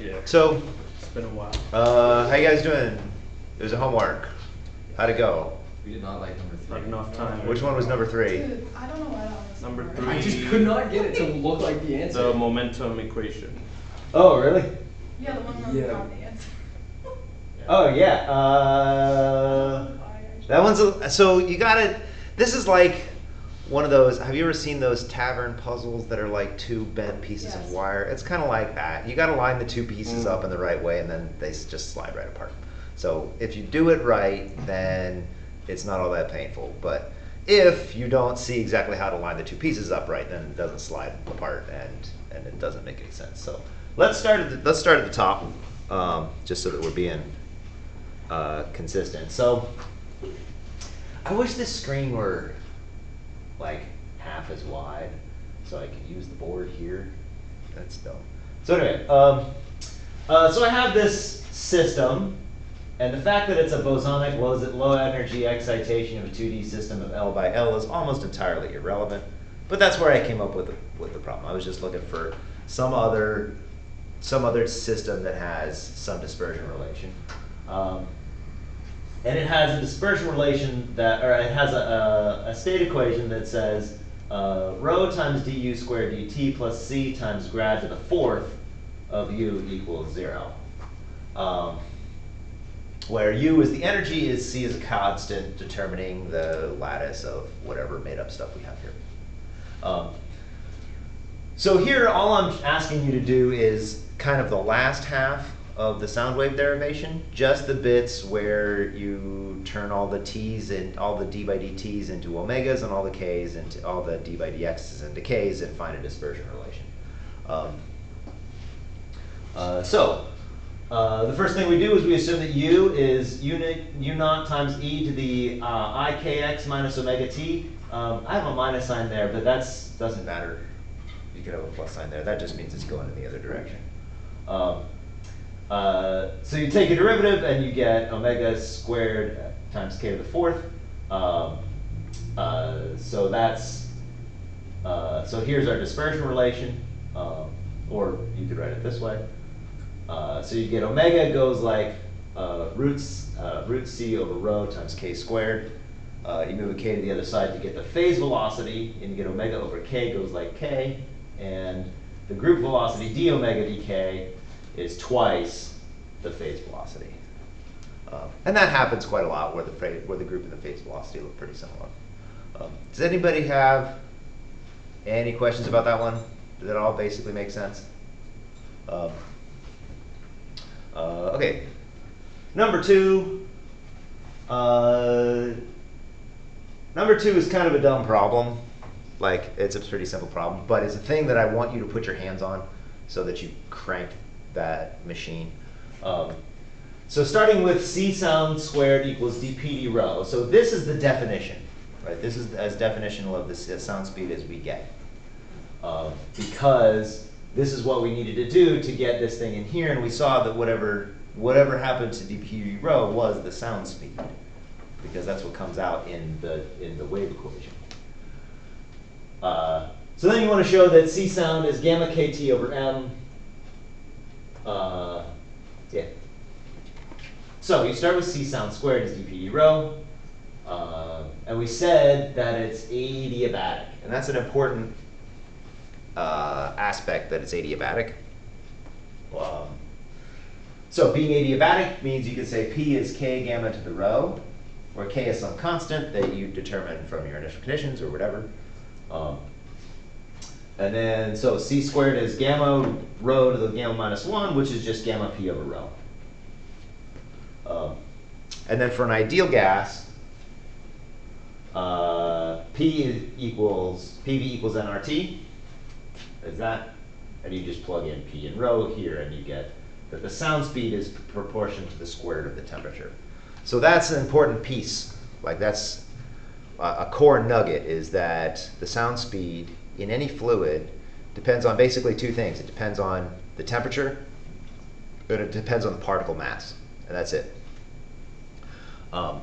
Yeah. So, It's been a while. how you guys doing? There's a homework. How'd it go? We did not like number 3. Not enough time. Which one was number 3? Dude, I don't know why that was Number hard. 3. I just could not get it to look like the answer. The momentum equation. Oh, really? Yeah, the one where we Yeah. got the answer. Oh, yeah. That one's so you gotta. This is like one of those. Have you ever seen those tavern puzzles that are like 2 bent pieces of Yes. wire? It's kind of like that. You gotta line the 2 pieces up in the right way, and then they just slide right apart. So if you do it right, then it's not all that painful. But if you don't see exactly how to line the 2 pieces up right, then it doesn't slide apart, and it doesn't make any sense. So let's start at the top, just so that we're being consistent. So I wish this screen were like half as wide, so I could use the board here. That's dumb. So anyway, so I have this system, and the fact that it's a bosonic low energy excitation of a 2D system of L by L is almost entirely irrelevant. But that's where I came up with the problem. I was just looking for some other system that has some dispersion relation. And it has a dispersion relation that, or it has a state equation that says rho times du squared dt plus c times grad to the 4th of u equals 0. Where u is the energy, is c is a constant determining the lattice of whatever made up stuff we have here. So here, all I'm asking you to do is kind of the last half of the sound wave derivation, just the bits where you turn all the t's and all the d by dt's into omegas and all the k's into all the d by dx's into k's and find a dispersion relation. The first thing we do is we assume that u is u naught times e to the ikx minus omega t. I have a minus sign there, but that doesn't matter. You could have a plus sign there. That just means it's going in the other direction. So you take a derivative and you get omega squared times k to the 4th. So that's so here's our dispersion relation, or you could write it this way. So you get omega goes like root c over rho times k squared. You move a k to the other side to get the phase velocity, and you get omega over k goes like k, and the group velocity d omega dk is twice the phase velocity. And that happens quite a lot where the group and the phase velocity look pretty similar. Does anybody have any questions about that one? Does it all basically make sense? Okay. Number 2. Number 2 is kind of a dumb problem. Like, it's a pretty simple problem, but it's a thing that I want you to put your hands on so that you crank that machine. So starting with c sound squared equals dp d rho. So this is the definition, right? This is as definitional of this sound speed as we get. Because this is what we needed to do to get this thing in here, and we saw that whatever happened to dp d rho was the sound speed, because that's what comes out in the wave equation. So then you want to show that c sound is gamma kt over m. Yeah. So you start with c sound squared is dp d rho, and we said that it's adiabatic, and that's an important aspect, that it's adiabatic. So being adiabatic means you could say p is k gamma to the rho, where k is some constant that you determine from your initial conditions or whatever. And then, so c squared is gamma rho to the gamma minus 1, which is just gamma p over rho. And then for an ideal gas, PV equals nRT. Is that? And you just plug in p and rho here, and you get that the sound speed is proportional to the square root of the temperature. So that's an important piece. Like, that's a core nugget, is that the sound speed in any fluid depends on basically 2 things. It depends on the temperature, and it depends on the particle mass, and that's it. Does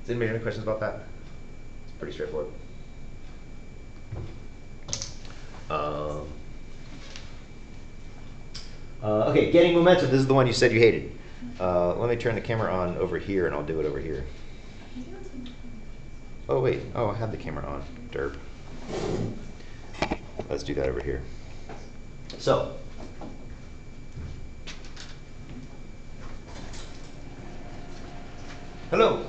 anybody have any questions about that? It's pretty straightforward. Okay, getting momentum. This is the one you said you hated. Let me turn the camera on over here, and I'll do it over here. Oh, wait. Oh, I have the camera on. Derp. Let's do that over here. So, hello.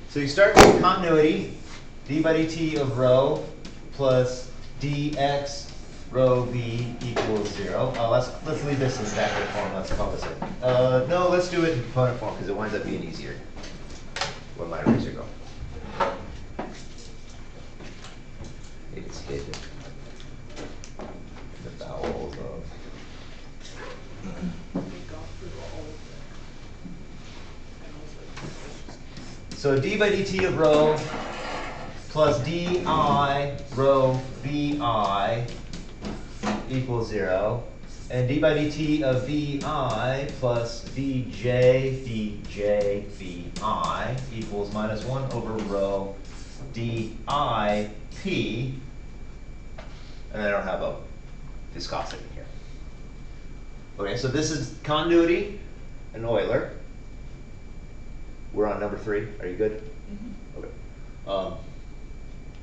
So you start with continuity, d by dt of rho plus dx rho v equals 0. Let's leave this in standard form. Let's call this it. No, let's do it in component form because it winds up being easier. Where my eraser go? Maybe it's hidden. The vowels of. So d by dt of rho plus di rho vi equals 0. And d by dt of vi plus vj vi equals minus 1 over rho di p. And I don't have a viscosity here. Okay, so this is continuity and Euler. We're on number 3. Are you good? Mm-hmm. Okay.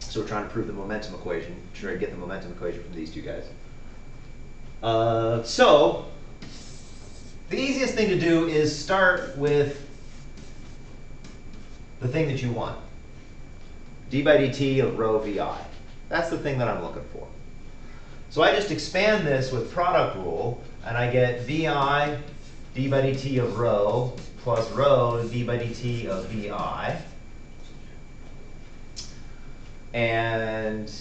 So we're trying to prove the momentum equation. Try to get the momentum equation from these two guys. So the easiest thing to do is start with the thing that you want. D by dt of rho vi. That's the thing that I'm looking for. So I just expand this with product rule, and I get vi d by dt of rho plus rho d by dt of vi. And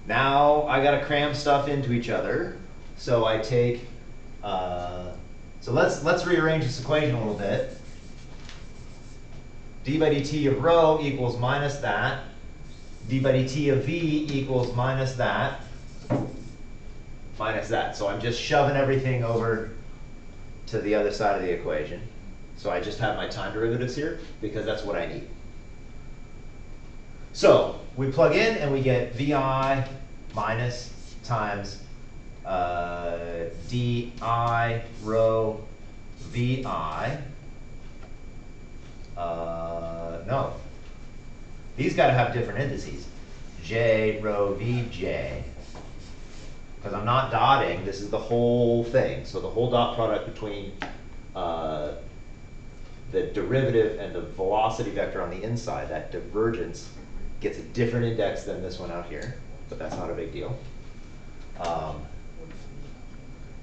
now I got to cram stuff into each other. So I take, so let's rearrange this equation a little bit. D by dt of rho equals minus that. D by dt of v equals minus that. Minus that. So I'm just shoving everything over to the other side of the equation. So I just have my time derivatives here because that's what I need. So we plug in and we get vi minus times di rho vi. No. These got to have different indices. J rho vj. Because I'm not dotting, this is the whole thing. So the whole dot product between the derivative and the velocity vector on the inside, that divergence, gets a different index than this one out here, but that's not a big deal.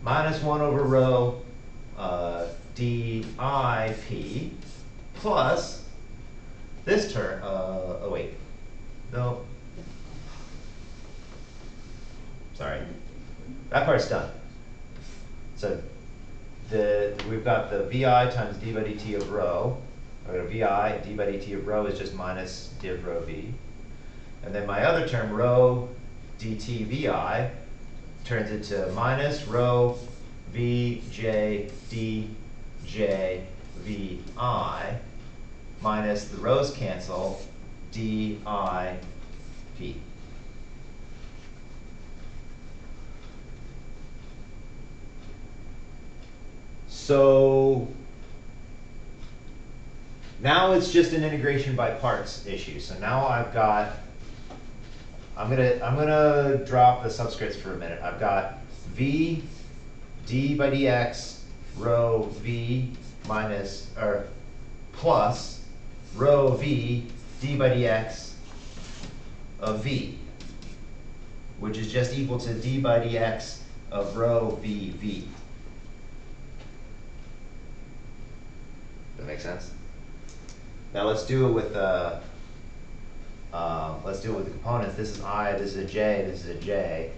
Minus 1 over rho dip plus this term, oh wait, no, sorry, that part's done. So we've got the vi times d by dt of rho. I've got a vi, d by dt of rho is just minus div rho v. And then my other term, rho dt vi, turns into minus rho vj dj vi minus the rows cancel dip. So now it's just an integration by parts issue. So now I've got, I'm gonna drop the subscripts for a minute. I've got v d by dx rho v minus or plus rho v d by dx of v, which is just equal to d by dx of rho v v. That make sense? Now let's do it with the components. This is I, this is a J, this is a J,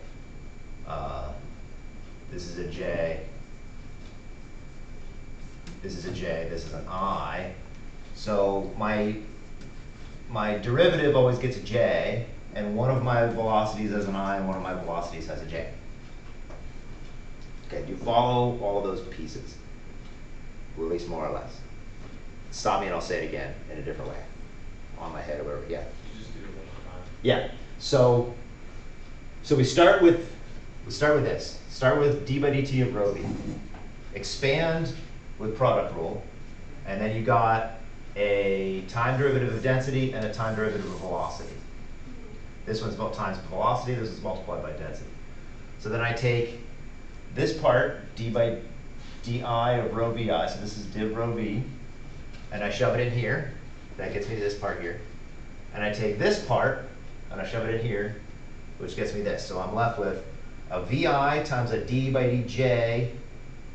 this is a J, this is a J, this is an I. So my derivative always gets a J, and one of my velocities has an I, and one of my velocities has a J. Okay, do you follow all of those pieces? Or at least more or less. Stop me and I'll say it again in a different way. On my head or whatever, yeah. You just do it one more time. Yeah, so we start with we start with this. Start with d by dt of rho v. Expand with product rule, and then you got a time derivative of density and a time derivative of velocity. This one's times velocity, this is multiplied by density. So then I take this part, d by di of rho vi, so this is div rho v, and I shove it in here. That gets me to this part here. And I take this part, and I shove it in here, which gets me this. So I'm left with a vi times a d by dj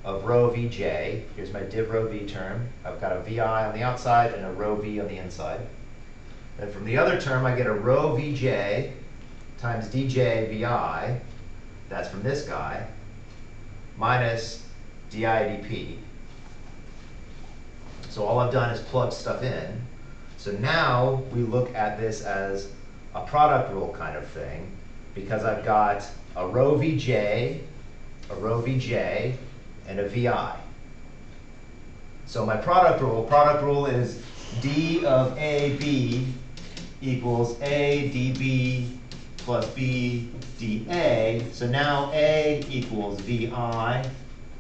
of rho vj. Here's my div rho v term. I've got a vi on the outside and a rho v on the inside. And from the other term, I get a rho vj times dj vi. That's from this guy, minus di dp. So all I've done is plug stuff in. So now we look at this as a product rule kind of thing, because I've got a rho vj, and a vi. So my product rule is d of ab equals a db plus b dA. So now a equals vi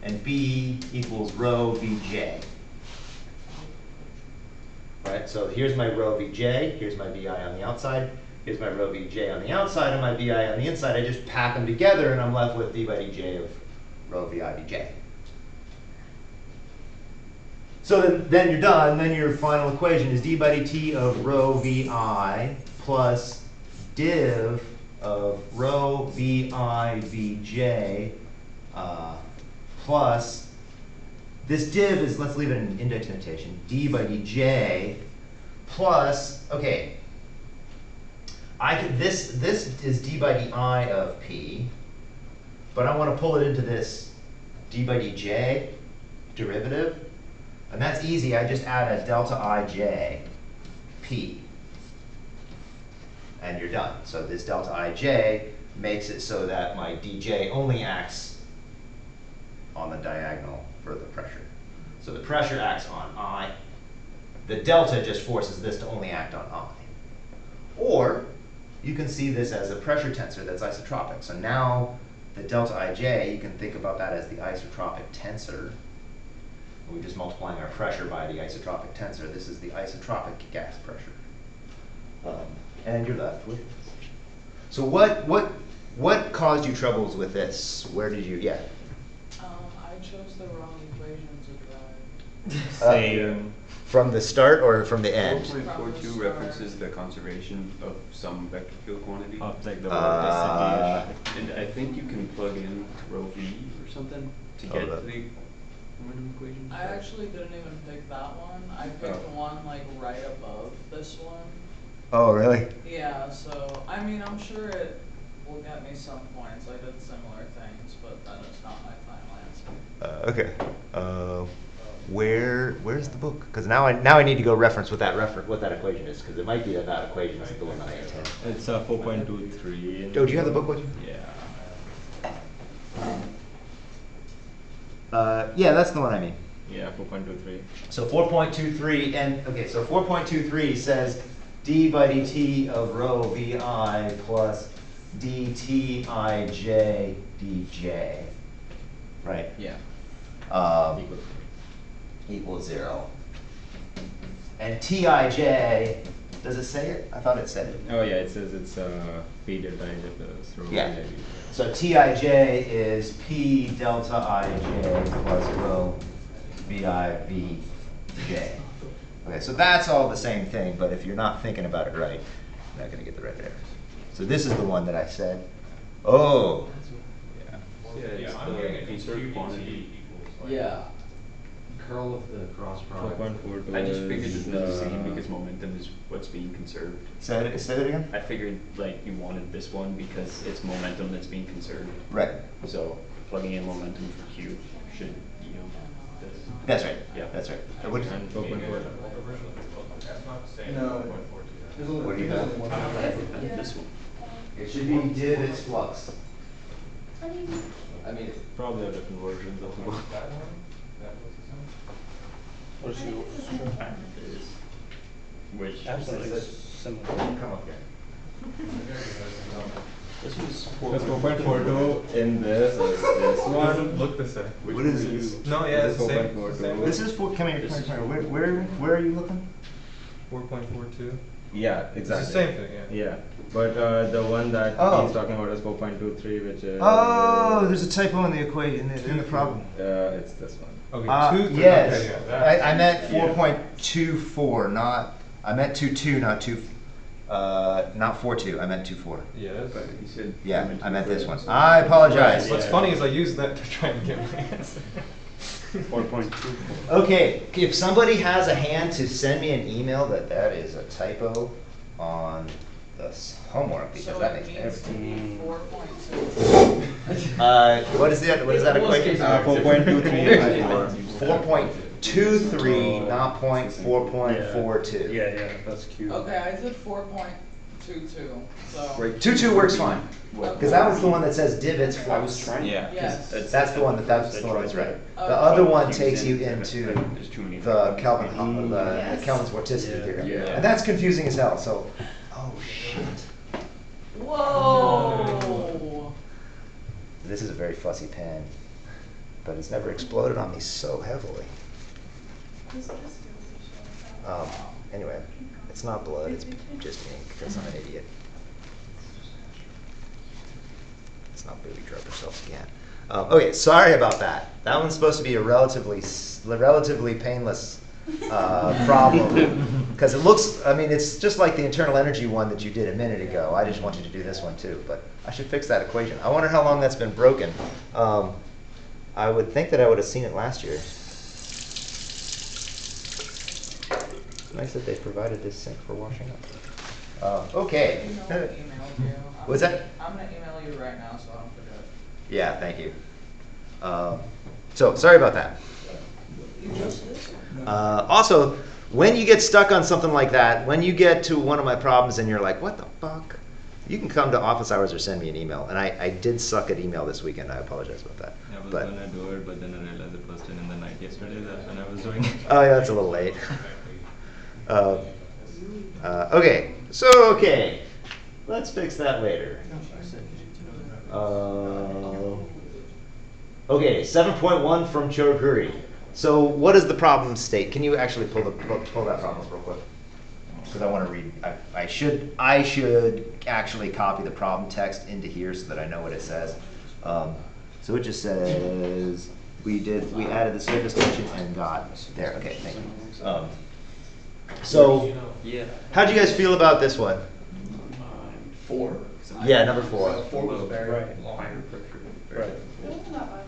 and b equals rho vj. Right, so here's my rho vj, here's my vi on the outside, here's my rho vj on the outside and my vi on the inside. I just pack them together and I'm left with d by dj of rho vi vj. So then you're done. Then your final equation is d by dt of rho vi plus div of rho vi vj plus, this div is, let's leave it in index notation, d by dj plus, okay, this is d by di of p, but I want to pull it into this d by dj derivative. And that's easy. I just add a delta ij p. And you're done. So this delta ij makes it so that my dj only acts on the diagonal for the pressure. So the pressure acts on I. The delta just forces this to only act on I. Or you can see this as a pressure tensor that's isotropic. So now the delta ij, you can think about that as the isotropic tensor. We're just multiplying our pressure by the isotropic tensor. This is the isotropic gas pressure. And you're left with this. So what caused you troubles with this? Where did you, yeah? I chose the wrong equation to drive. Same. From the start or from the end? 4.42 references the conservation of some vector field quantity. Of like the density. And I think you can plug in rho v or something to get that. to the momentum equation. I actually didn't even pick that one. I picked one like right above this one. Oh, really? Yeah, so I mean I'm sure it will get me some points. I did similar things, but that is not my final answer. Okay. Where's the book? Because now I need to go reference what that equation is, because it might be that equation is the one that I intend. It's 4.23. Oh, do you have the book with you? Yeah. Yeah, that's the one I mean. Yeah, 4.23. So 4.23, and okay, so 4.23 says d by dt of rho vi plus dtij dj. Right? Yeah. Equals 0. And tij, does it say it? I thought it said it. Oh yeah, it says it's p delta ij plus rho Yeah. vi. So tij is p delta ij plus rho vi vj. Okay, so that's all the same thing, but if you're not thinking about it right, you're not going to get the right answer. So this is the one that I said. Oh. Yeah, it's the conserved quantity. Yeah. Curl of the cross product. 4.42. I just figured it was the same because momentum is what's being conserved. Say that again? I figured like you wanted this one because it's momentum that's being conserved. Right. So plugging in momentum for Q should yield this. That's right. Yeah. That's right. And 4.4. No. There's only, What do you there's have? only one. This one. It should be div its flux. I mean, Probably have different versions of the book. What's yours? Which Absolutely is similar. Come up here. This was Because 4.42 in this is this one. Look the same. What is this? No, yeah, This it's the is same. 4.42. This is for, come here, where are you looking? 4.42. Yeah, exactly. It's the same thing, yeah. Yeah, but the one that Oh. he's talking about is 4.23, which is. Oh, there's a typo in the equation, in the problem. It's this one. Okay, 2, 3. Yes, Okay, yeah, that. I meant 4.24, not, I meant 2.2, not 4.2, I meant 2.4. Yeah, that's But you said. Yeah, I meant this one. I apologize. What's funny is I used that to try and get my answer. 4.24. Okay, if somebody has a hand to send me an email that is a typo on this homework, because So that it makes needs to everything. be 4.2. What is that equation? 4.23. 4.23, not 4.42. Yeah, that's cute. Okay, I did 4.22, so. Right. 2.2 works fine, What? because that was the one that says divots I was flux. trying. Yeah. Yes. That's the one that's the one that's right. The Okay. other one takes you into There's too many. the Kelvin, the Yes. Kelvin's vorticity Yeah. theorem, Yeah. and that's confusing as hell. So, oh shit, Whoa! this is a very fussy pen, but it's never exploded on me so heavily. Anyway, it's not blood, it's just ink, because I'm an idiot. Let's not booby trap ourselves again. Okay, sorry about that. That one's supposed to be a relatively painless problem, because it looks, I mean, it's just like the internal energy one that you did a minute ago. I just want you to do this one too, but I should fix that equation. I wonder how long that's been broken. I would think that I would have seen it last year. Nice that they provided this sink for washing up. Okay. You know I emailed you. What's that? I'm gonna email you right now, so I don't forget. Yeah, thank you. So, sorry about that. You just did? Also, when you get stuck on something like that, when you get to one of my problems and you're like, what the fuck? You can come to office hours or send me an email. And I did suck at email this weekend. I apologize about that. I was But, gonna do it, but then I realized it was 10 in the night yesterday. That's when I was doing it. oh, yeah, that's a little late. Okay, so, okay. Let's fix that later. Okay, 7.1 from Choguri. So what does the problem state? Can you actually pull that problem up real quick? Because I want to read. I should actually copy the problem text into here so that I know what it says. So it just says we added the surface tension and got there. Okay, thank you. So Yeah. how'd you guys feel about this one? 4. Yeah, number 4. 4 was very Right. long. Higher pressure. Right. It's not bad.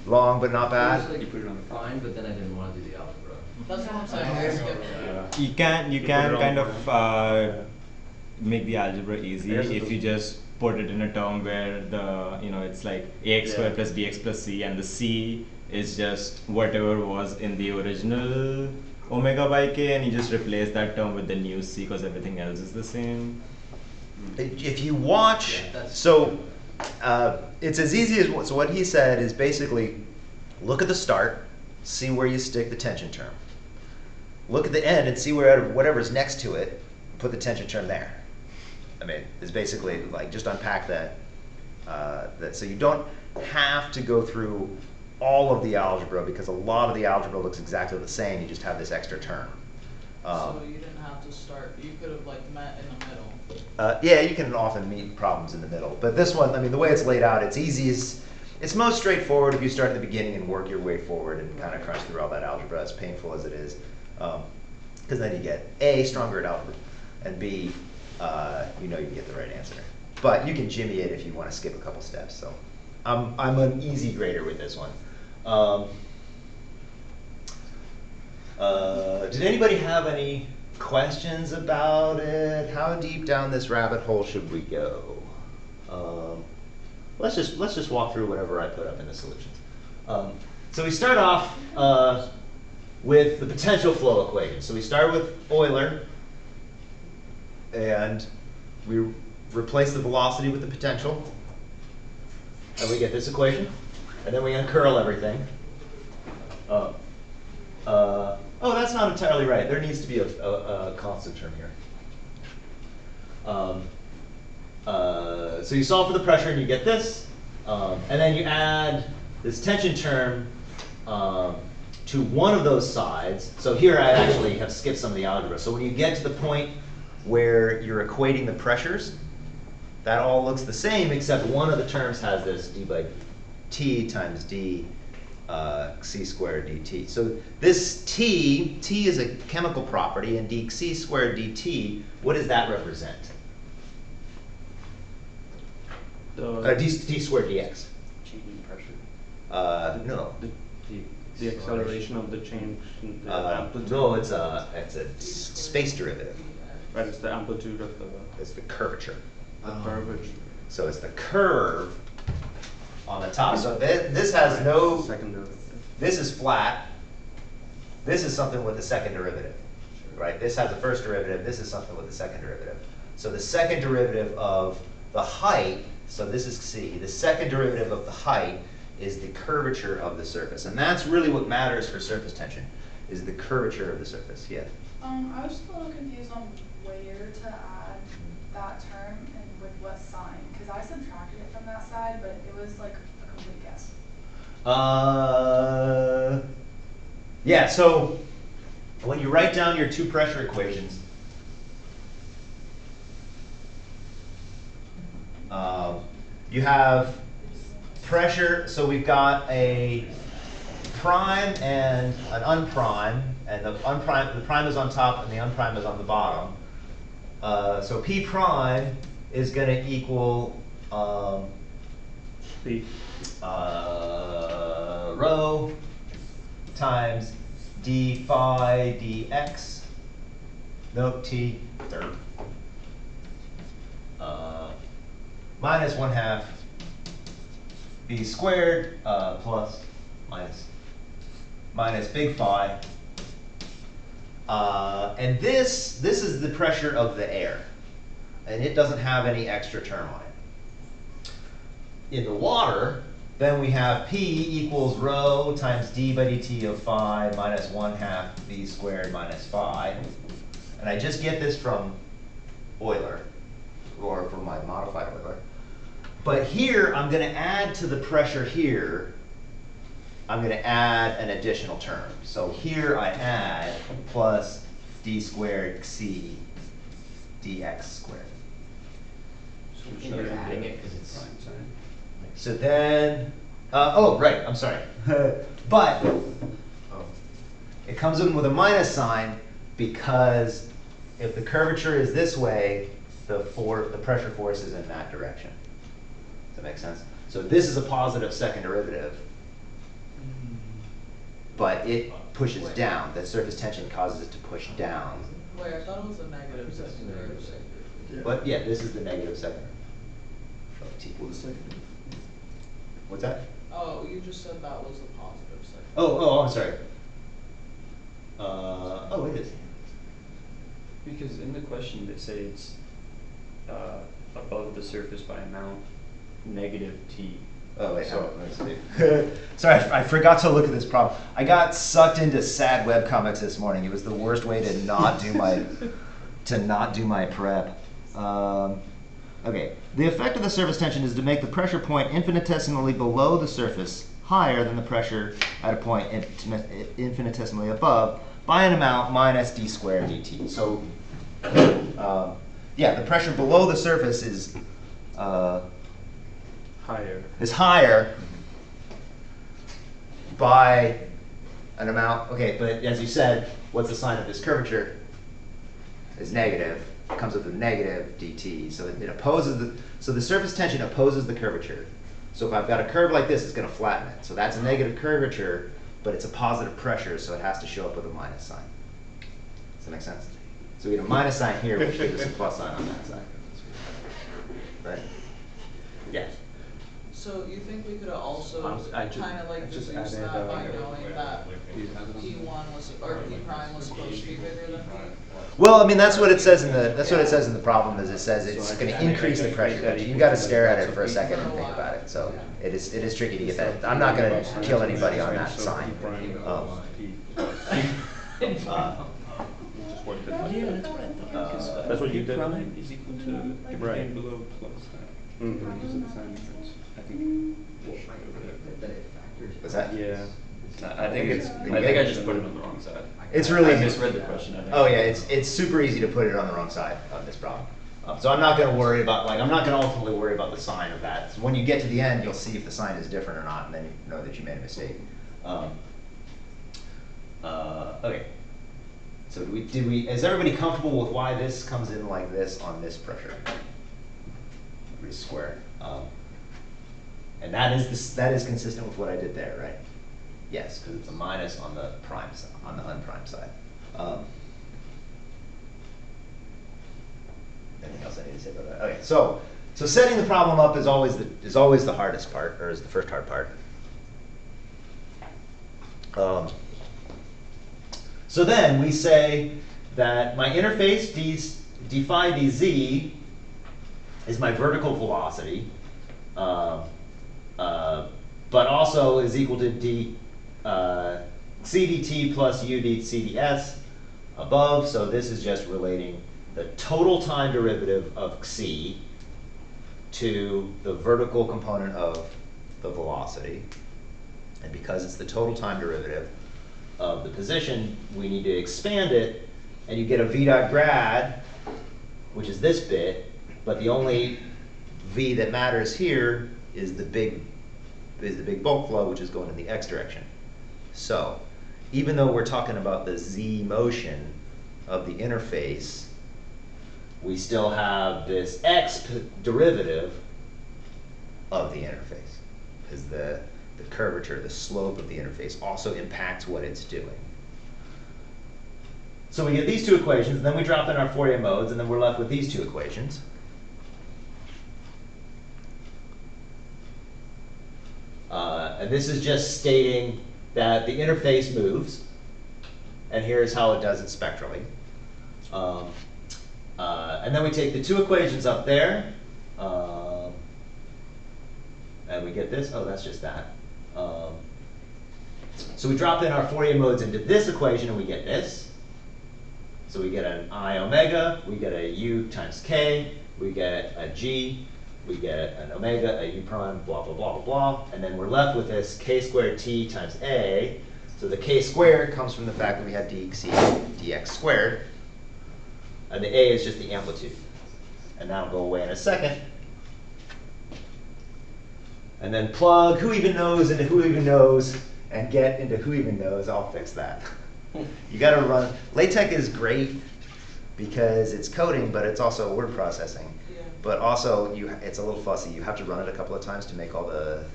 Long but not bad. You put it on the Fine, but then I didn't want to do the algebra. That's what I'm saying, I skipped it. You can kind of make the algebra easy if you just put it in a term where it's like ax squared plus bx plus c, and the c is just whatever was in the original omega by k, and you just replace that term with the new c because everything else is the same. If you watch, Yeah, that's- so it's as easy as, so what he said is basically, look at the start, see where you stick the tension term. Look at the end and see where whatever's next to it, put the tension term there. I mean, it's basically like, just unpack that, so you don't have to go through all of the algebra, because a lot of the algebra looks exactly the same, you just have this extra term. So you didn't have to start, you could have like met in the middle. Yeah, you can often meet problems in the middle, but this one, I mean, the way it's laid out, it's easiest. It's most straightforward if you start at the beginning and work your way forward and kind of crunch through all that algebra, as painful as it is. Because then you get A, stronger at algebra, and B, you get the right answer. But you can jimmy it if you want to skip a couple steps. So I'm an easy grader with this one. Did anybody have any questions about it? How deep down this rabbit hole should we go? Let's just walk through whatever I put up in the solutions. So we start off with the potential flow equation. So we start with Euler, and we replace the velocity with the potential, and we get this equation, and then we uncurl everything. Oh, that's not entirely right. There needs to be a constant term here. So you solve for the pressure and you get this, and then you add this tension term to one of those sides. So here I actually have skipped some of the algebra. So when you get to the point where you're equating the pressures, that all looks the same except one of the terms has this d by t times d c squared dt. So this t is a chemical property, and d c squared dt, what does that represent? D squared dx. Change in pressure. No. The acceleration of the change in the amplitude. No, it's a space derivative. Right, it's the amplitude of the It's the curvature. curvature. So it's the curve on the top. So this has no, Second derivative. this is flat. This is something with a second derivative, right? This has a first derivative. This is something with a second derivative. So the second derivative of the height, so this is c, the second derivative of the height is the curvature of the surface. And that's really what matters for surface tension, is the curvature of the surface. Yeah. I was just a little confused on where to add that term and with what sign, because I subtracted it from that side, but it was like a complete guess. Yeah, so when you write down your two pressure equations, you have pressure, so we've got a prime and an unprime, and the prime is on top and the unprime is on the bottom. So P prime is going to equal P. Rho times d phi dx, no, t third, minus 1/2 b squared plus minus big phi. And this is the pressure of the air, and it doesn't have any extra term on it. In the water, then we have P equals rho times d by dt of phi minus 1/2 v squared minus phi. And I just get this from Euler, or from my modified Euler. But here, I'm going to add to the pressure here, I'm going to add an additional term. So here I add plus d squared c dx squared. So You're adding it because it's prime sign. So then, oh, right, I'm sorry. But it comes in with a minus sign because if the curvature is this way, the pressure force is in that direction. Does that make sense? So this is a positive second derivative, but it pushes down. The surface tension causes it to push down. Wait, I thought it was a negative second derivative. But yeah, this is the negative second. What's that? Oh, you just said that was the positive second. Oh, I'm sorry. Oh, it is. Because in the question they say it's above the surface by amount negative t. Oh, wait, So- sorry, I forgot to look at this problem. I got sucked into sad webcomics this morning. It was the worst way to not do my prep. Okay, the effect of the surface tension is to make the pressure point infinitesimally below the surface higher than the pressure at a point infinitesimally above by an amount minus d squared dt. So, yeah, the pressure below the surface is higher by an amount. Okay, but as you said, what's the sign of this curvature? Is negative. It comes with a negative dt. So it opposes so the surface tension opposes the curvature. So if I've got a curve like this, it's going to flatten it. So that's a negative curvature, but it's a positive pressure, so it has to show up with a minus sign. Does that make sense? So we get a minus sign here, which gives us a plus sign on that side. Right? Yeah. So you think we could have also I just- kind of I like just deduced added, that by knowing that Do you have it on? P1 was, or P prime was supposed to be bigger than P? Well, I mean, that's what it says in the problem. Is it says it's going to increase the pressure. But you got to stare at it for a second and think about it. So it is tricky to get that. I'm not going to kill anybody on that sign. Just worked it out. Yeah, that's what I thought. That's what you did. Prime is equal to Right. everything below plus. Because of the sign difference. I think. Was that? Yeah. I think think it's- I think I just put it on the wrong side. It's really. I misread the question, I think. Oh yeah, it's super easy to put it on the wrong side of this problem. So I'm not going to worry about, like, I'm not going to ultimately worry about the sign of that. So when you get to the end, you'll see if the sign is different or not, and then you know that you made a mistake. Okay. So is everybody comfortable with why this comes in like this on this pressure? Everybody's square. And that is consistent with what I did there, right? Yes, because it's a minus on the prime side, on the unprimed side. Anything else I need to say about that? Okay, so setting the problem up is always the hardest part, or is the first hard part. So then we say that my interface d phi dz is my vertical velocity, but also is equal to d cdt plus u d cds above. So this is just relating the total time derivative of xi to the vertical component of the velocity. And because it's the total time derivative of the position, we need to expand it, and you get a v dot grad, which is this bit, but the only v that matters here is the big bulk flow, which is going in the x direction. So even though we're talking about the z motion of the interface, we still have this x derivative of the interface, because the curvature, the slope of the interface also impacts what it's doing. So we get these two equations, and then we drop in our Fourier modes, and then we're left with these two equations. And this is just stating that the interface moves, and here's how it does it spectrally. And then we take the two equations up there, and we get this. Oh, that's just that. So we drop in our Fourier modes into this equation, and we get this. So we get an I omega, we get a u times k, we get a g, we get an omega, a u prime, blah, blah, blah, blah, blah. And then we're left with this k squared t times a. So the k squared comes from the fact that we have dx dx squared. And the a is just the amplitude. And that'll go away in a second. And then plug who even knows into who even knows, and get into who even knows. I'll fix that. You got to run. LaTeX is great because it's coding, but it's also word processing. Yeah. But also, it's a little fussy. You have to run it a couple of times to make all the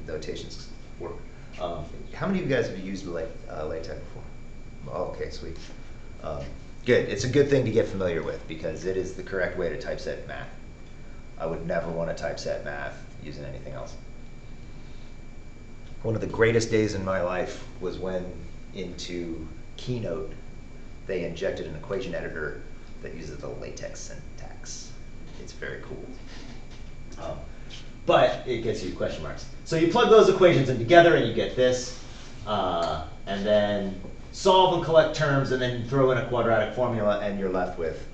notations work. How many of you guys have used LaTeX before? Oh, okay, sweet. Good. It's a good thing to get familiar with because it is the correct way to typeset math. I would never want to typeset math using anything else. One of the greatest days in my life was when into Keynote they injected an equation editor that uses the LaTeX syntax. It's very cool. But it gets you question marks. So you plug those equations in together and you get this, and then solve and collect terms, and then throw in a quadratic formula, and you're left with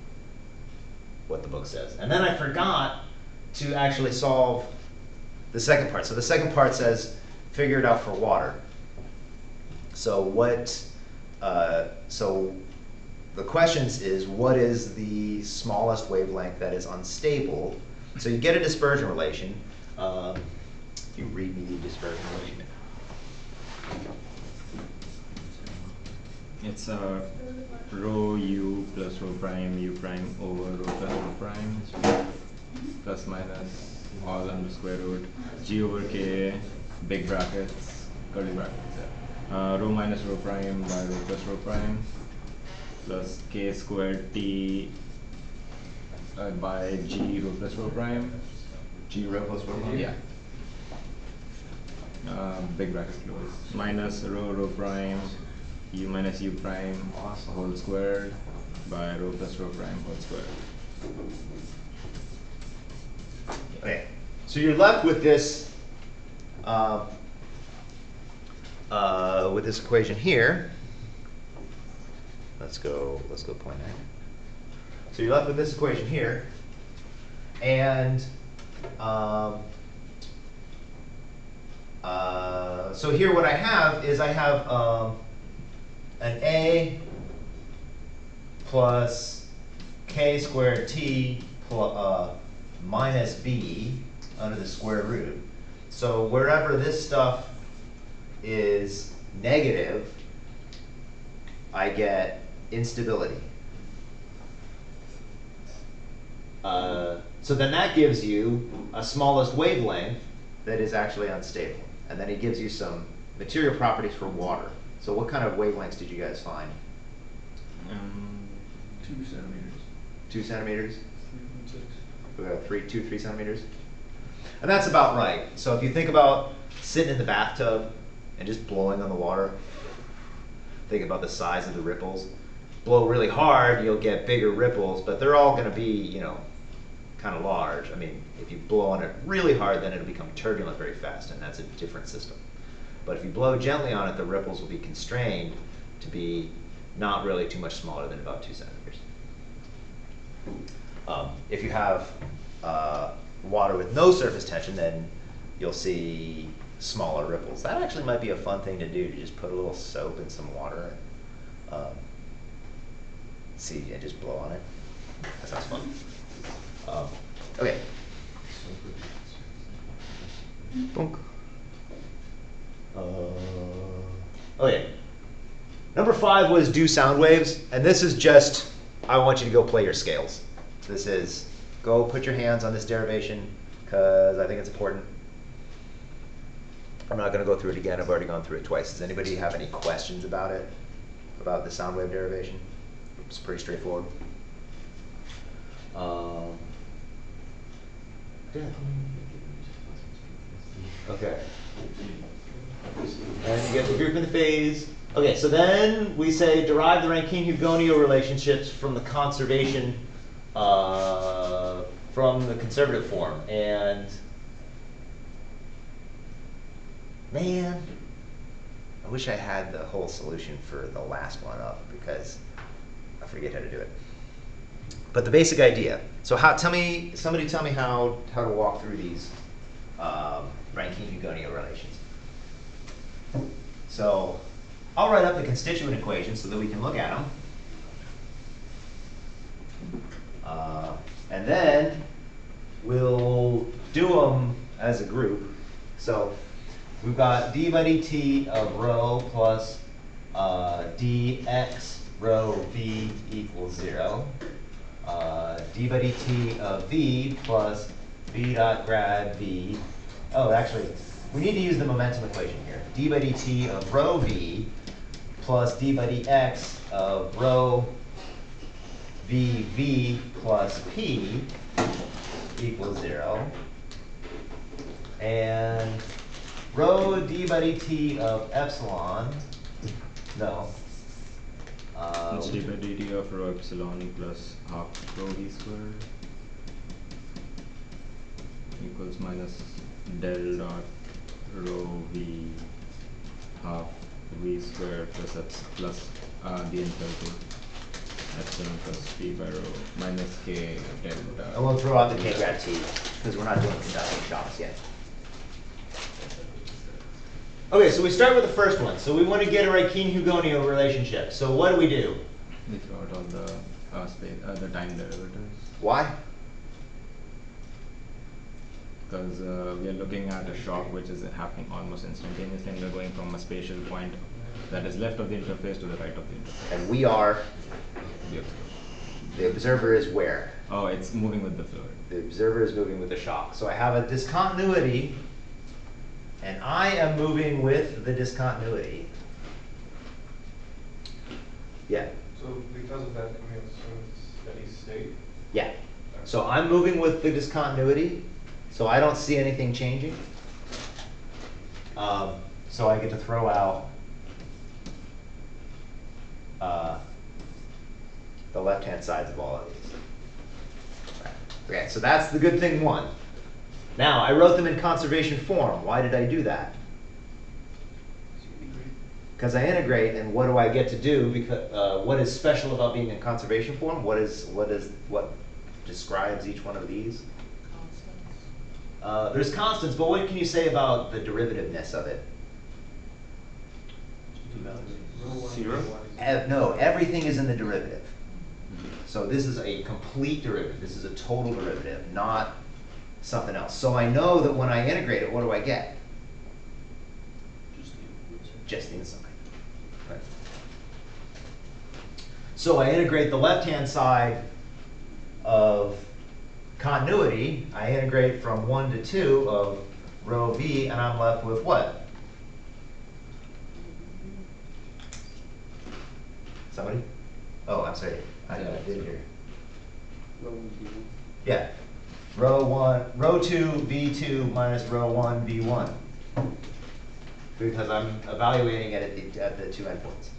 what the book says. And then I forgot to actually solve the second part. So the second part says, figure it out for water. So so the questions is, what is the smallest wavelength that is unstable? So you get a dispersion relation. You read me the dispersion relation. It's rho u plus rho prime u prime over rho plus rho prime plus minus all under square root g over k big brackets curly brackets, rho minus rho prime by rho plus rho prime plus k squared t by g rho plus rho prime. G rho plus rho prime? Yeah. Big bracket close. Minus rho prime u minus u prime whole squared by rho plus rho prime whole squared. Okay, so you're left with this equation here. Let's go point A. So you're left with this equation here, and So here what I have is I have an A plus k squared t minus b under the square root. So wherever this stuff is negative, I get instability. So then that gives you a smallest wavelength that is actually unstable. And then it gives you some material properties for water. So what kind of wavelengths did you guys find? 2 centimeters. 2 centimeters? 3.6. 3 centimeters? And that's about right. So if you think about sitting in the bathtub and just blowing on the water, think about the size of the ripples. Blow really hard, you'll get bigger ripples, but they're all going to be, you know, kind of large. I mean, if you blow on it really hard, then it'll become turbulent very fast, and that's a different system. But if you blow gently on it, the ripples will be constrained to be not really too much smaller than about 2 centimeters. If you have water with no surface tension, then you'll see smaller ripples. That actually might be a fun thing to do, to just put a little soap in some water and see, and just blow on it. That sounds fun. Okay. Bonk. Okay. Number 5 was do sound waves, and this is just, I want you to go play your scales. This is, go put your hands on this derivation, because I think it's important. I'm not going to go through it again, I've already gone through it twice. Does anybody have any questions about it? About the sound wave derivation? It's pretty straightforward. Okay. And you get the group and the phase. Okay, so then we say derive the Rankine-Hugoniot relationships from the conservation, from the conservative form. And man, I wish I had the whole solution for the last one up, because I forget how to do it. But the basic idea. So somebody tell me how to walk through these Rankine-Hugoniot relations. So I'll write up the constituent equations so that we can look at them. And then we'll do them as a group. So we've got d by dt of rho plus dx rho v equals 0. D by dt of v plus v dot grad v. Oh, actually, we need to use the momentum equation here. D by dt of rho v plus d by dx of rho v plus p equals 0. And rho d by dt of epsilon, no. It's d by dt of rho epsilon plus half rho v squared equals minus del dot rho v half v squared plus the enthalpy epsilon plus p by rho minus k delta. And we'll throw out the k grad t, because we're not doing conducting shocks yet. Okay, so we start with the first one. So we want to get a Rankine-Hugoniot relationship. So what do? We throw out all the time derivatives. Why? Because we are looking at a shock which is happening almost instantaneously, and we're going from a spatial point that is left of the interface to the right of the interface. And we are, The observer. the observer is where? Oh, it's moving with the fluid. The observer is moving with the shock. So I have a discontinuity, and I am moving with the discontinuity. Yeah. So because of that, can we assume it's steady state? Yeah. So I'm moving with the discontinuity, so I don't see anything changing. So I get to throw out the left-hand sides of all of these. Okay, so that's the good thing one. Now, I wrote them in conservation form. Why did I do that? Because I integrate, and what do I get to do? Because what is special about being in conservation form? What describes each one of these? There's constants, but what can you say about the derivativeness of it? Zero? No, everything is in the derivative. So this is a complete derivative. This is a total derivative, not something else. So I know that when I integrate it, what do I get? Just the inside. Right. So I integrate the left-hand side of continuity. I integrate from 1 to 2 of rho v, and I'm left with what? Somebody? Oh, I'm sorry. I did here. Yeah. Rho 2 v2 minus rho 1 v1. Because I'm evaluating it at the two endpoints.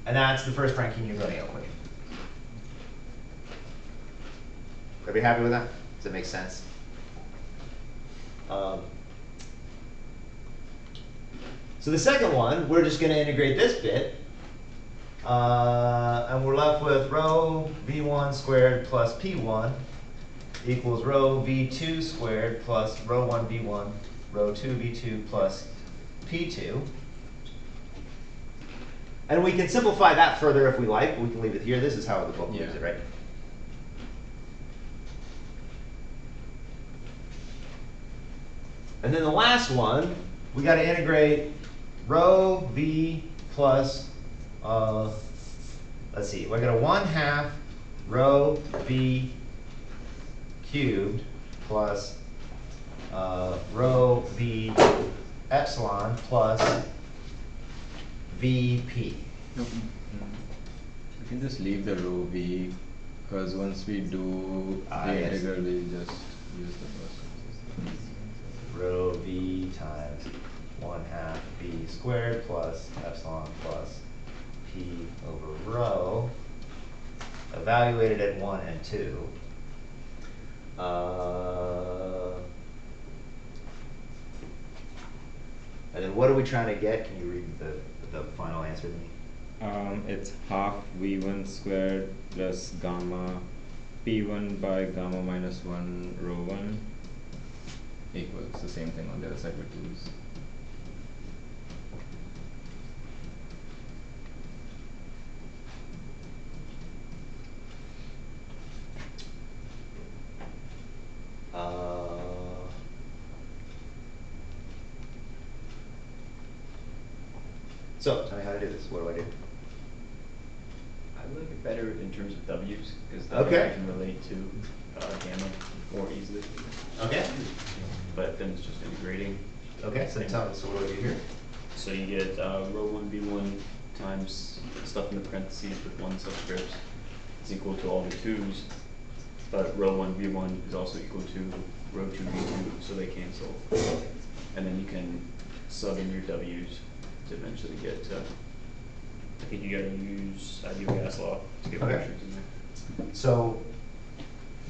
And that's the first Rankine-Newtonian equation. Are we happy with that? Does it make sense? So the second one, we're just going to integrate this bit. And we're left with rho v1 squared plus p1 equals rho v2 squared plus rho 1 v1, rho 2 v2 plus p2. And we can simplify that further if we like. We can leave it here. This is how the book leaves it, right? And then the last one, we got to integrate rho v plus, let's see, we're going to 1/2 rho v cubed plus rho v epsilon plus vp. We can just leave the rho v, because once we do the yes. integral, we just use the first one. Rho v times 1/2 v squared plus epsilon plus p over rho, evaluated at 1 and 2. And then what are we trying to get? Can you read the final answer to me? It's half v1 squared plus gamma p1 by gamma minus 1 rho 1 equals the same thing on the other side with 2's. So tell me how to do this. What do I do? I like it better in terms of W's, because Okay. I can relate to gamma more easily. Okay. But then it's just integrating. Okay. So tell me. So what do I do here? So you get rho 1 v1 times stuff in the parentheses with 1 subscript is equal to all the 2's, but rho 1 v1 is also equal to rho 2 v2, so they cancel. And then you can sub in your W's to eventually get to, I think you gotta use ideal gas law to get Okay. pressures in there. So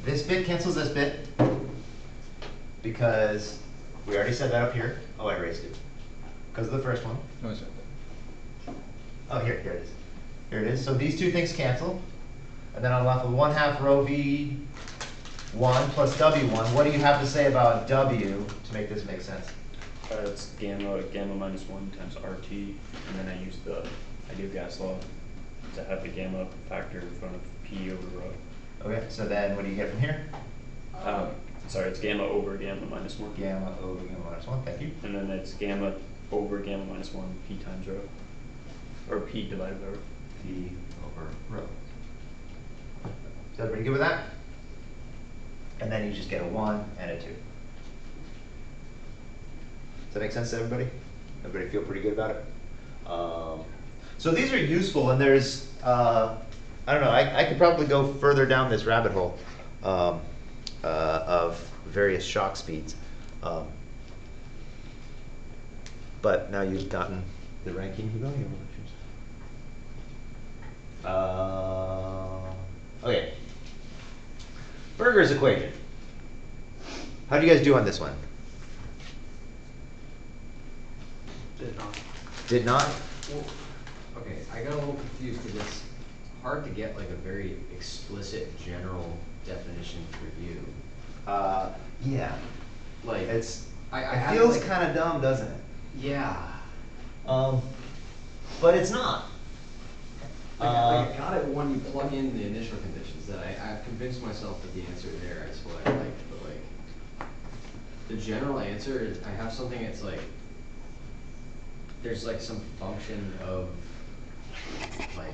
this bit cancels this bit because we already said that up here. Oh, I erased it because of the first one. No, sorry. Oh, here it is. Here it is. So these two things cancel, and then I'm left with 1/2 rho v1 plus w1. What do you have to say about w to make this make sense? It's gamma minus 1 times RT, and then I use the ideal gas law to have the gamma factor in front of P over rho. Okay. So then what do you get from here? Sorry, it's gamma over gamma minus 1. Gamma over gamma minus 1. Thank you. And then it's gamma over gamma minus 1 P times rho. Or P divided by rho. P over rho. Is everybody good with that? And then you just get a 1 and a 2. Does that make sense to everybody? Everybody feel pretty good about it? So these are useful, and there's, I don't know, I could probably go further down this rabbit hole of various shock speeds. But now you've gotten the Rankine-Newtonian relations. Okay. Berger's equation. How do you guys do on this one? Did not. Did not? Well, okay, I got a little confused because it's hard to get like a very explicit general definition for you. Yeah. Like, It I feels like, kind of dumb, doesn't it? yeah. But it's not. Like I got it when you plug in the initial conditions, that I've convinced myself that the answer there is what I like, but like, the general answer is, I have something that's like, there's like some function of, like,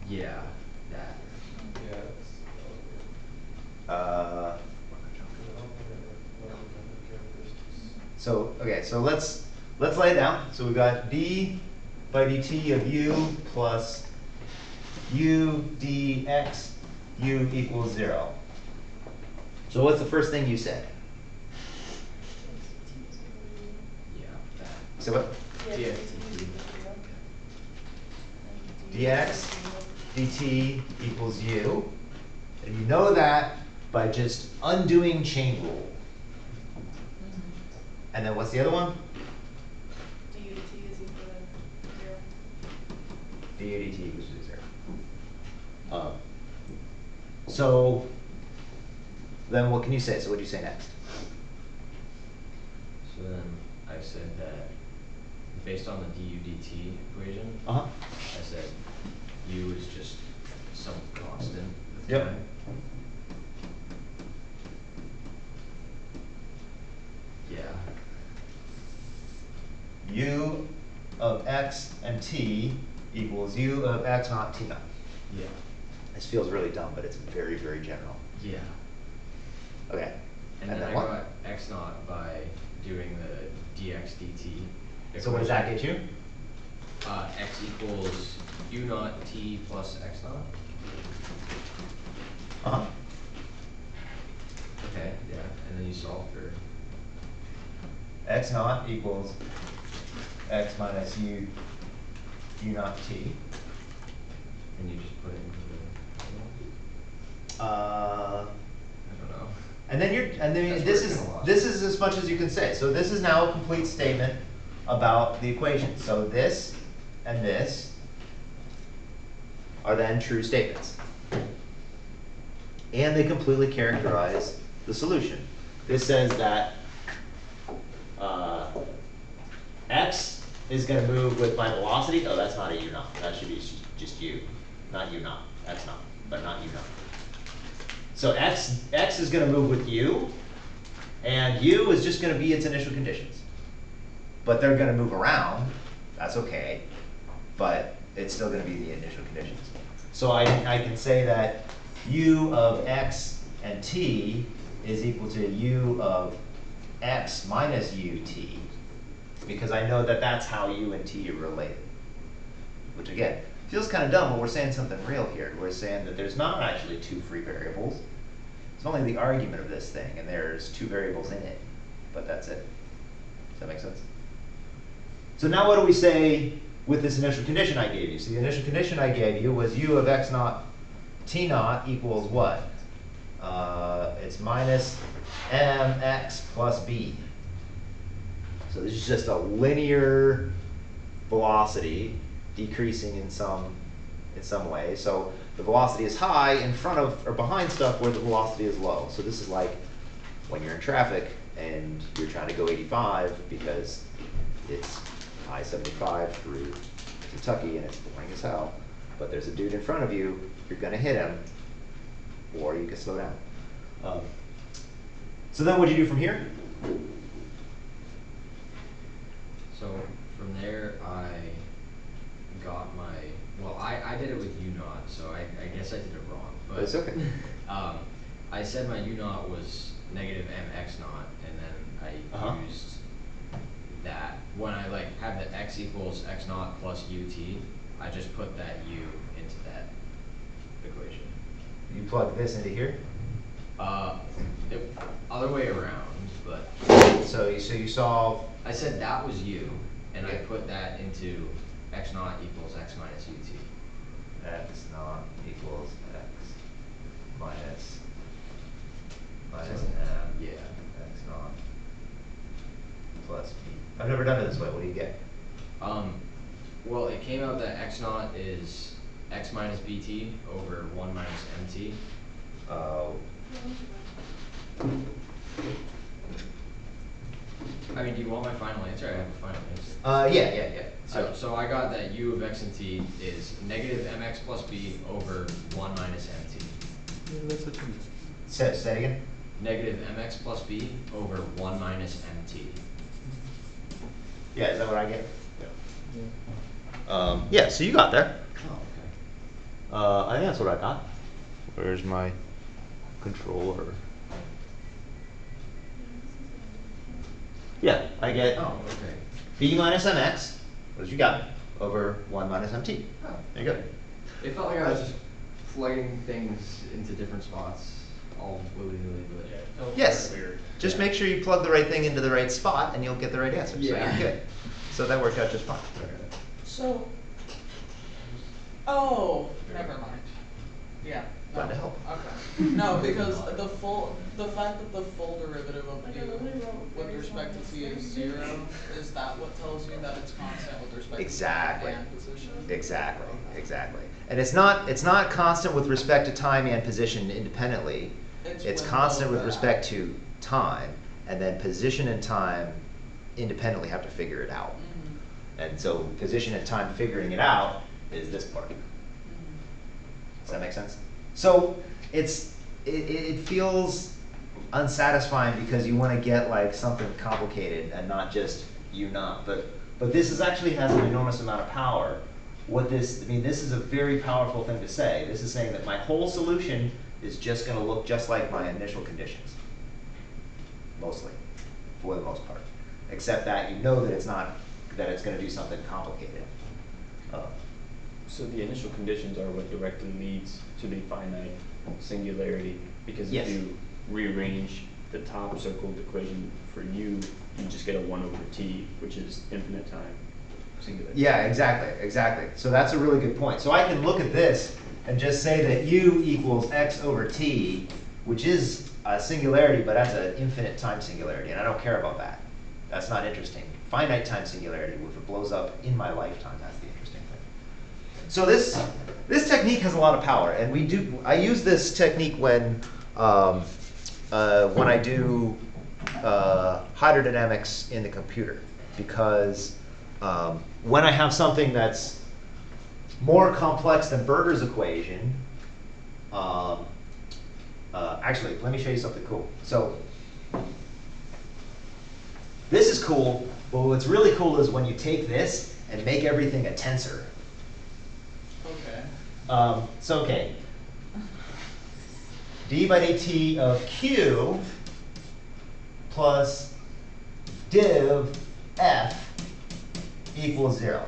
yeah, that. Yeah, it's, So okay, so let's lay it down. So we've got d by dt of u plus u dx u equals 0. So what's the first thing you said? Yeah, that. So what? Yeah. Dx dt equals u. And you know that by just undoing chain rule. And then what's the other one? du dt is equal to 0. Du dt equals to 0. So then what can you say? So what do you say next? So then I said that based on the du dt equation, Uh-huh. I said u is just some constant with Yep. time. Yeah. U of x and t equals u of x naught t naught. Yeah. This feels really dumb, but it's very, very general. Yeah. Okay. And then I what? got x naught by doing the dx dt. So what does that get you? X equals u naught t plus x naught. Uh-huh. Okay, yeah, and then you solve for, X naught equals x minus u naught t. and you just put it into the, Uh, I don't know. and then That's this where it's is gonna lie. this is as much as you can say. So this is now a complete statement about the equation. So this and this are then true statements. And they completely characterize the solution. This says that x is going to move with my velocity. Oh, that's not a u naught. That should be just u, not u naught. That's not, but not u naught. So x is going to move with u, and u is just going to be its initial conditions. But they're going to move around. That's okay, but it's still going to be the initial conditions. So I can say that u of x and t is equal to u of x minus ut, because I know that that's how u and t are related. Which again, feels kind of dumb, but we're saying something real here. We're saying that there's not actually two free variables. It's only the argument of this thing, and there's two variables in it, but that's it. Does that make sense? So now what do we say with this initial condition I gave you? So the initial condition I gave you was u of x naught t naught equals what? It's minus mx plus b. So this is just a linear velocity decreasing in some way. So the velocity is high in front of or behind stuff where the velocity is low. So this is like when you're in traffic and you're trying to go 85 because it's I-75 through Kentucky and it's boring as hell. But there's a dude in front of you, you're gonna hit him, or you can slow down. So then what do you do from here? So from there, I got my, well, I did it with u naught, so I guess I did it wrong. But It's okay. I said my u naught was negative mx naught, and then I used that. When I like have the x equals x naught plus ut, I just put that u into that equation. You plug this into here. Other way around, but So you solve. I said that was u, and I Okay. put that into x naught equals x minus ut. X naught equals x minus So, m yeah. x naught plus b. I've never done it this way. What do you get? Well, it came out that x naught is x minus bt over 1 minus mt. I mean, do you want my final answer? I have a final answer. Yeah. So I got that u of x and t is negative mx plus b over 1 minus mt. Say it again. Negative mx plus b over 1 minus mt. Yeah, is that what I get? Yeah, so you got there. Oh, I think that's what I got. Where's my controller? Yeah, I get oh, okay. b minus mx, what did you got, over 1 minus mt. Oh, There you go. It felt like I was just plugging things into different spots all willy-nilly, but Yes. Weird. Just Yeah. make sure you plug the right thing into the right spot and you'll get the right answer. So Yeah. you're good. So that worked out just fine. So, oh, never mind. Yeah. Glad no, to help. Okay. No, because the fact that the full derivative of u with respect to t is 0, is that what tells you that it's constant with respect Exactly. to time and position? Exactly. And it's not constant with respect to time and position independently. It's when constant both with are respect to time, and then position and time independently have to figure it out. Mhm. And so position and time figuring it out is this part. Mhm. Does that make sense? So it feels unsatisfying because you want to get like something complicated and not just not. But this is actually has an enormous amount of power. This is a very powerful thing to say. This is saying that my whole solution is just going to look just like my initial conditions. Mostly, for the most part. Except that you know that it's going to do something complicated. So the initial conditions are what directly leads to the finite singularity, because Yes. if you rearrange the top circled equation for u, you just get a 1 over t, which is infinite time singularity. Yeah, exactly. So that's a really good point. So I can look at this and just say that u equals x over t, which is a singularity, but that's an infinite time singularity, and I don't care about that. That's not interesting. Finite time singularity, if it blows up in my lifetime, that's the interesting thing. So this technique has a lot of power, and I use this technique when I do hydrodynamics in the computer, because when I have something that's more complex than Berger's equation, actually, let me show you something cool. So this is cool, but what's really cool is when you take this and make everything a tensor. Okay. Okay. d by dt of q plus div f equals 0.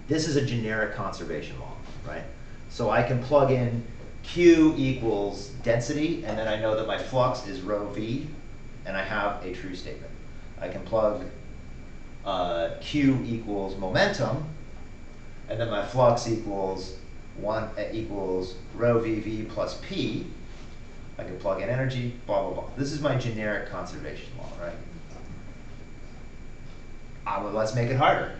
This is a generic conservation law, right? So I can plug in q equals density, and then I know that my flux is rho v, and I have a true statement. I can plug q equals momentum, and then my flux equals rho vv plus p. I can plug in energy, blah, blah, blah. This is my generic conservation law, right? Well, let's make it harder.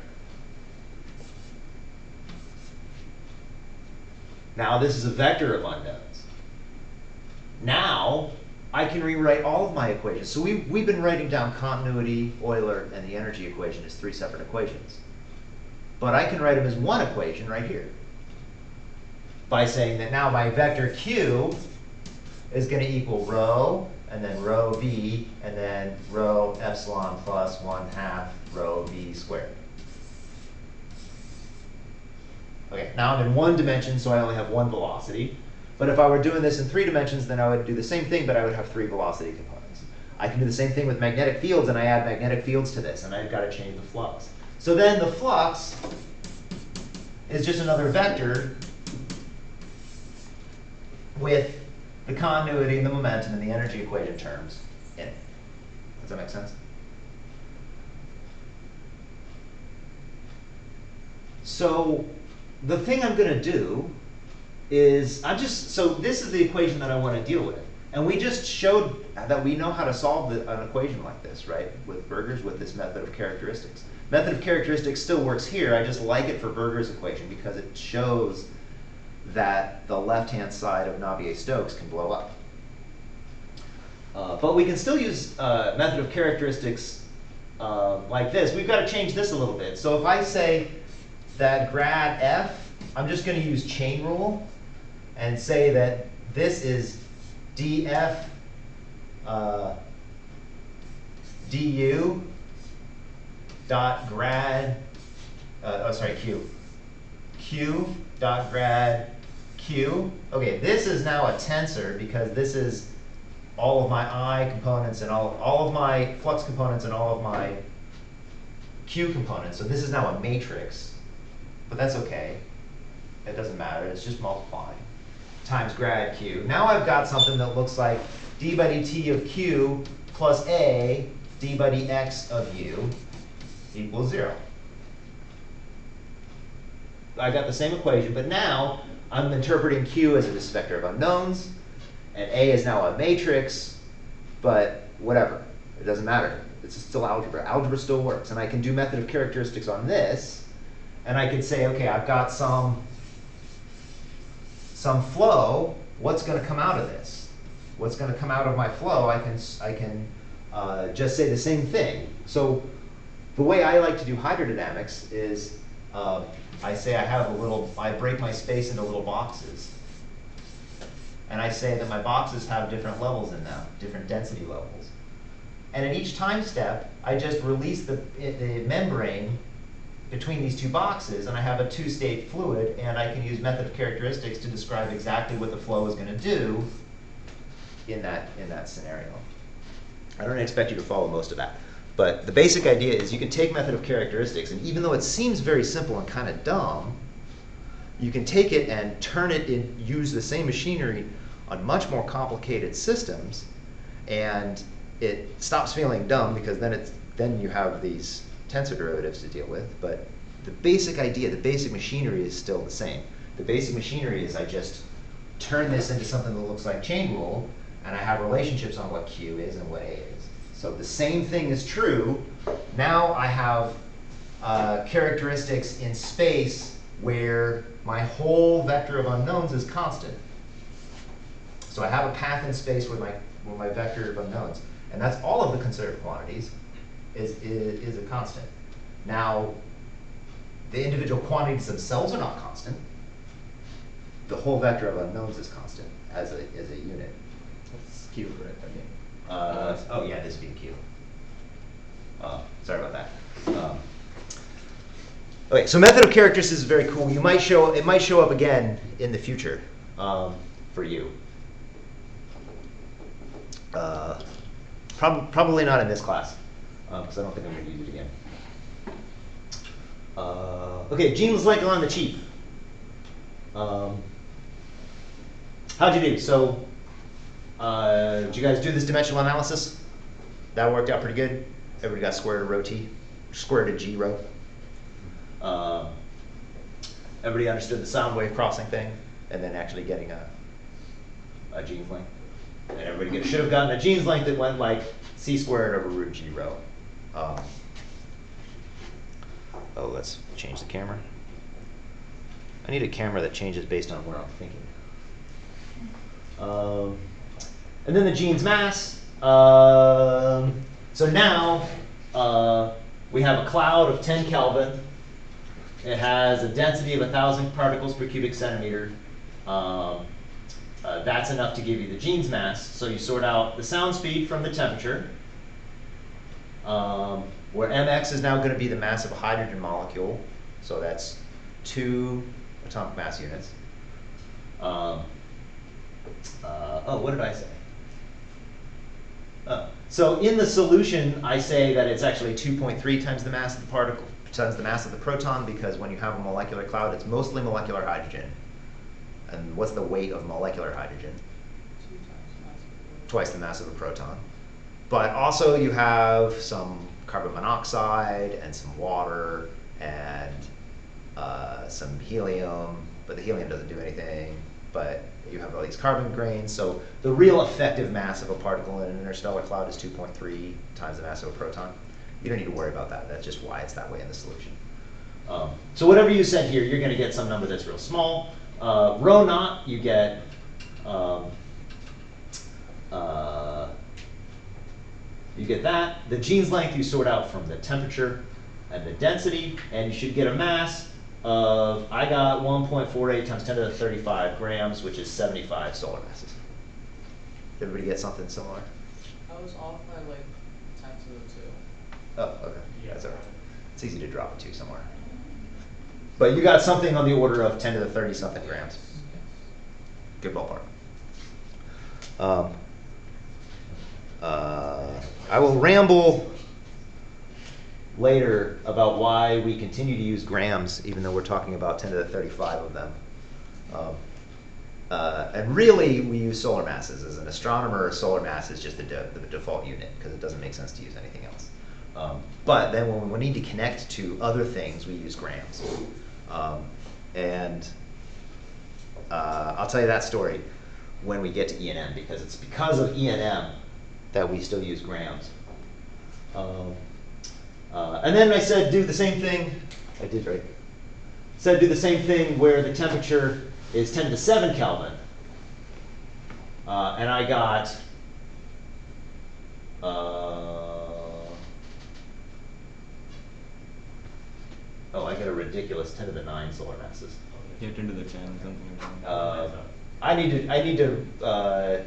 Now this is a vector of unknowns. Now I can rewrite all of my equations. So we've been writing down continuity, Euler, and the energy equation as 3 separate equations. But I can write them as one equation right here, by saying that now my vector q is going to equal rho, and then rho v, and then rho epsilon plus 1/2 rho v squared. Okay, now I'm in 1 dimension, so I only have 1 velocity. But if I were doing this in 3 dimensions, then I would do the same thing, but I would have 3 velocity components. I can do the same thing with magnetic fields, and I add magnetic fields to this, and I've got to change the flux. So then the flux is just another vector with the continuity and the momentum and the energy equation terms in it. Does that make sense? So the thing I'm going to do is so this is the equation that I want to deal with. And we just showed that we know how to solve an equation like this, right? With Berger's, with this method of characteristics. Method of characteristics still works here. I just like it for Berger's equation because it shows that the left-hand side of Navier-Stokes can blow up. But we can still use method of characteristics like this. We've got to change this a little bit. So if I say that grad f, I'm just going to use chain rule and say that this is df du dot grad, q dot grad q. Okay, this is now a tensor because this is all of my I components and all of my flux components and all of my Q components. So this is now a matrix, but that's okay. It doesn't matter, it's just multiplying times grad Q. Now I've got something that looks like d by dt of Q plus A d by dx of U equals 0. I got the same equation, but now I'm interpreting Q as this vector of unknowns, and A is now a matrix, but whatever. It doesn't matter. It's still algebra. Algebra still works. And I can do method of characteristics on this, and I could say, okay, I've got some flow. What's going to come out of this? What's going to come out of my flow? I can just say the same thing. So the way I like to do hydrodynamics is I say I break my space into little boxes. And I say that my boxes have different levels in them, different density levels. And at each time step, I just release the membrane between these two boxes, and I have a two-state fluid, and I can use method of characteristics to describe exactly what the flow is going to do in that scenario. I don't expect you to follow most of that. But the basic idea is you can take method of characteristics, and even though it seems very simple and kind of dumb, you can take it and turn it in, use the same machinery on much more complicated systems, and it stops feeling dumb because then you have these tensor derivatives to deal with. But the basic idea, the basic machinery is still the same. The basic machinery is I just turn this into something that looks like chain rule, and I have relationships on what Q is and what A is. So the same thing is true. Now I have characteristics in space where my whole vector of unknowns is constant. So I have a path in space with my vector of unknowns. And that's all of the conserved quantities is a constant. Now, the individual quantities themselves are not constant. The whole vector of unknowns is constant as a unit. That's Q, right? I mean. Oh yeah, this would be Q. Sorry about that. Okay, so method of characteristics is very cool. It might show up again in the future for you. Probably not in this class, because I don't think I'm going to use it again. Okay, genes like on the cheap. How'd you do? So, did you guys do this dimensional analysis? That worked out pretty good. Everybody got square root of rho t, square root of g rho. Everybody understood the sound wave crossing thing, and then actually getting a Jeans length. And everybody should have gotten a Jeans length that went like c squared over root g rho. Oh, let's change the camera. I need a camera that changes based on where I'm thinking. And then the Jeans mass. So now we have a cloud of 10 Kelvin. It has a density of 1,000 particles per cubic centimeter. That's enough to give you the Jeans mass. So you sort out the sound speed from the temperature, where mx is now going to be the mass of a hydrogen molecule. So that's 2 atomic mass units. Oh, what did I say? So in the solution, I say that it's actually 2.3 times the mass of the particle times the mass of the proton, because when you have a molecular cloud, it's mostly molecular hydrogen. And what's the weight of molecular hydrogen? Twice the mass of a proton. But also you have some carbon monoxide and some water and some helium, but the helium doesn't do anything. But you have all these carbon grains. So the real effective mass of a particle in an interstellar cloud is 2.3 times the mass of a proton. You don't need to worry about that. That's just why it's that way in the solution. So whatever you set here, you're going to get some number that's real small. Rho naught, you get that. The Jeans length you sort out from the temperature and the density, and you should get a mass of, I got 1.48 times 10 to the 35 grams, which is 75 solar masses. Everybody get something similar? I was off by like 10 to the 2. Oh, okay. Yeah. That's all right. It's easy to drop a 2 somewhere. But you got something on the order of 10 to the 30 something grams. Good ballpark. I will ramble later about why we continue to use grams, even though we're talking about 10 to the 35 of them. And really, we use solar masses. As an astronomer, solar mass is just the default unit, because it doesn't make sense to use anything else. But then when we need to connect to other things, we use grams. I'll tell you that story when we get to E and M, because it's because of E and M that we still use grams. And then I said do the same thing. I did, right? Said do the same thing where the temperature is 10 to the 7 Kelvin. And I got I get a ridiculous 10 to the 9 solar masses. Yeah, 10 to the 10, something like that. I need to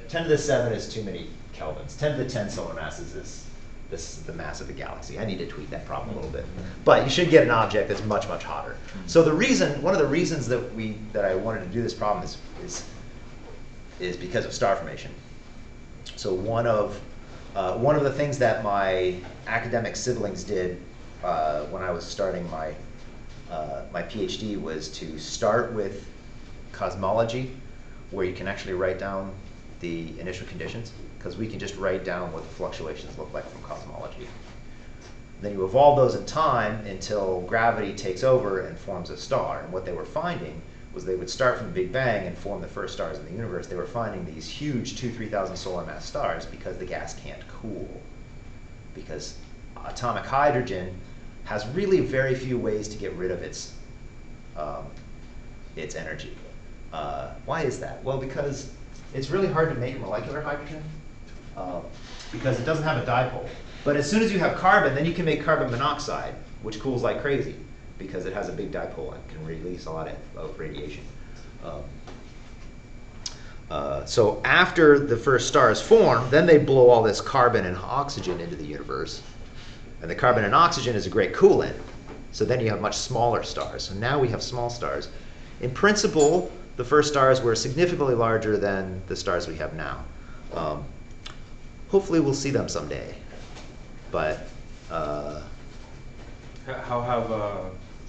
10 to the 7 is too many kelvins. 10 to the 10 solar masses is the mass of the galaxy. I need to tweak that problem a little bit. But you should get an object that's much, much hotter. So one of the reasons that I wanted to do this problem is because of star formation. So one of the things that my academic siblings did when I was starting my PhD was to start with cosmology, where you can actually write down the initial conditions, because we can just write down what the fluctuations look like from cosmology. Then you evolve those in time until gravity takes over and forms a star. And what they were finding was they would start from the Big Bang and form the first stars in the universe. They were finding these huge 2,000–3,000 solar mass stars because the gas can't cool. Because atomic hydrogen has really very few ways to get rid of its energy. Why is that? Well, because it's really hard to make molecular hydrogen because it doesn't have a dipole. But as soon as you have carbon, then you can make carbon monoxide, which cools like crazy because it has a big dipole and can release a lot of radiation. So after the first stars form, then they blow all this carbon and oxygen into the universe. And the carbon and oxygen is a great coolant. So then you have much smaller stars. So now we have small stars. In principle, the first stars were significantly larger than the stars we have now. Hopefully we'll see them someday. But how have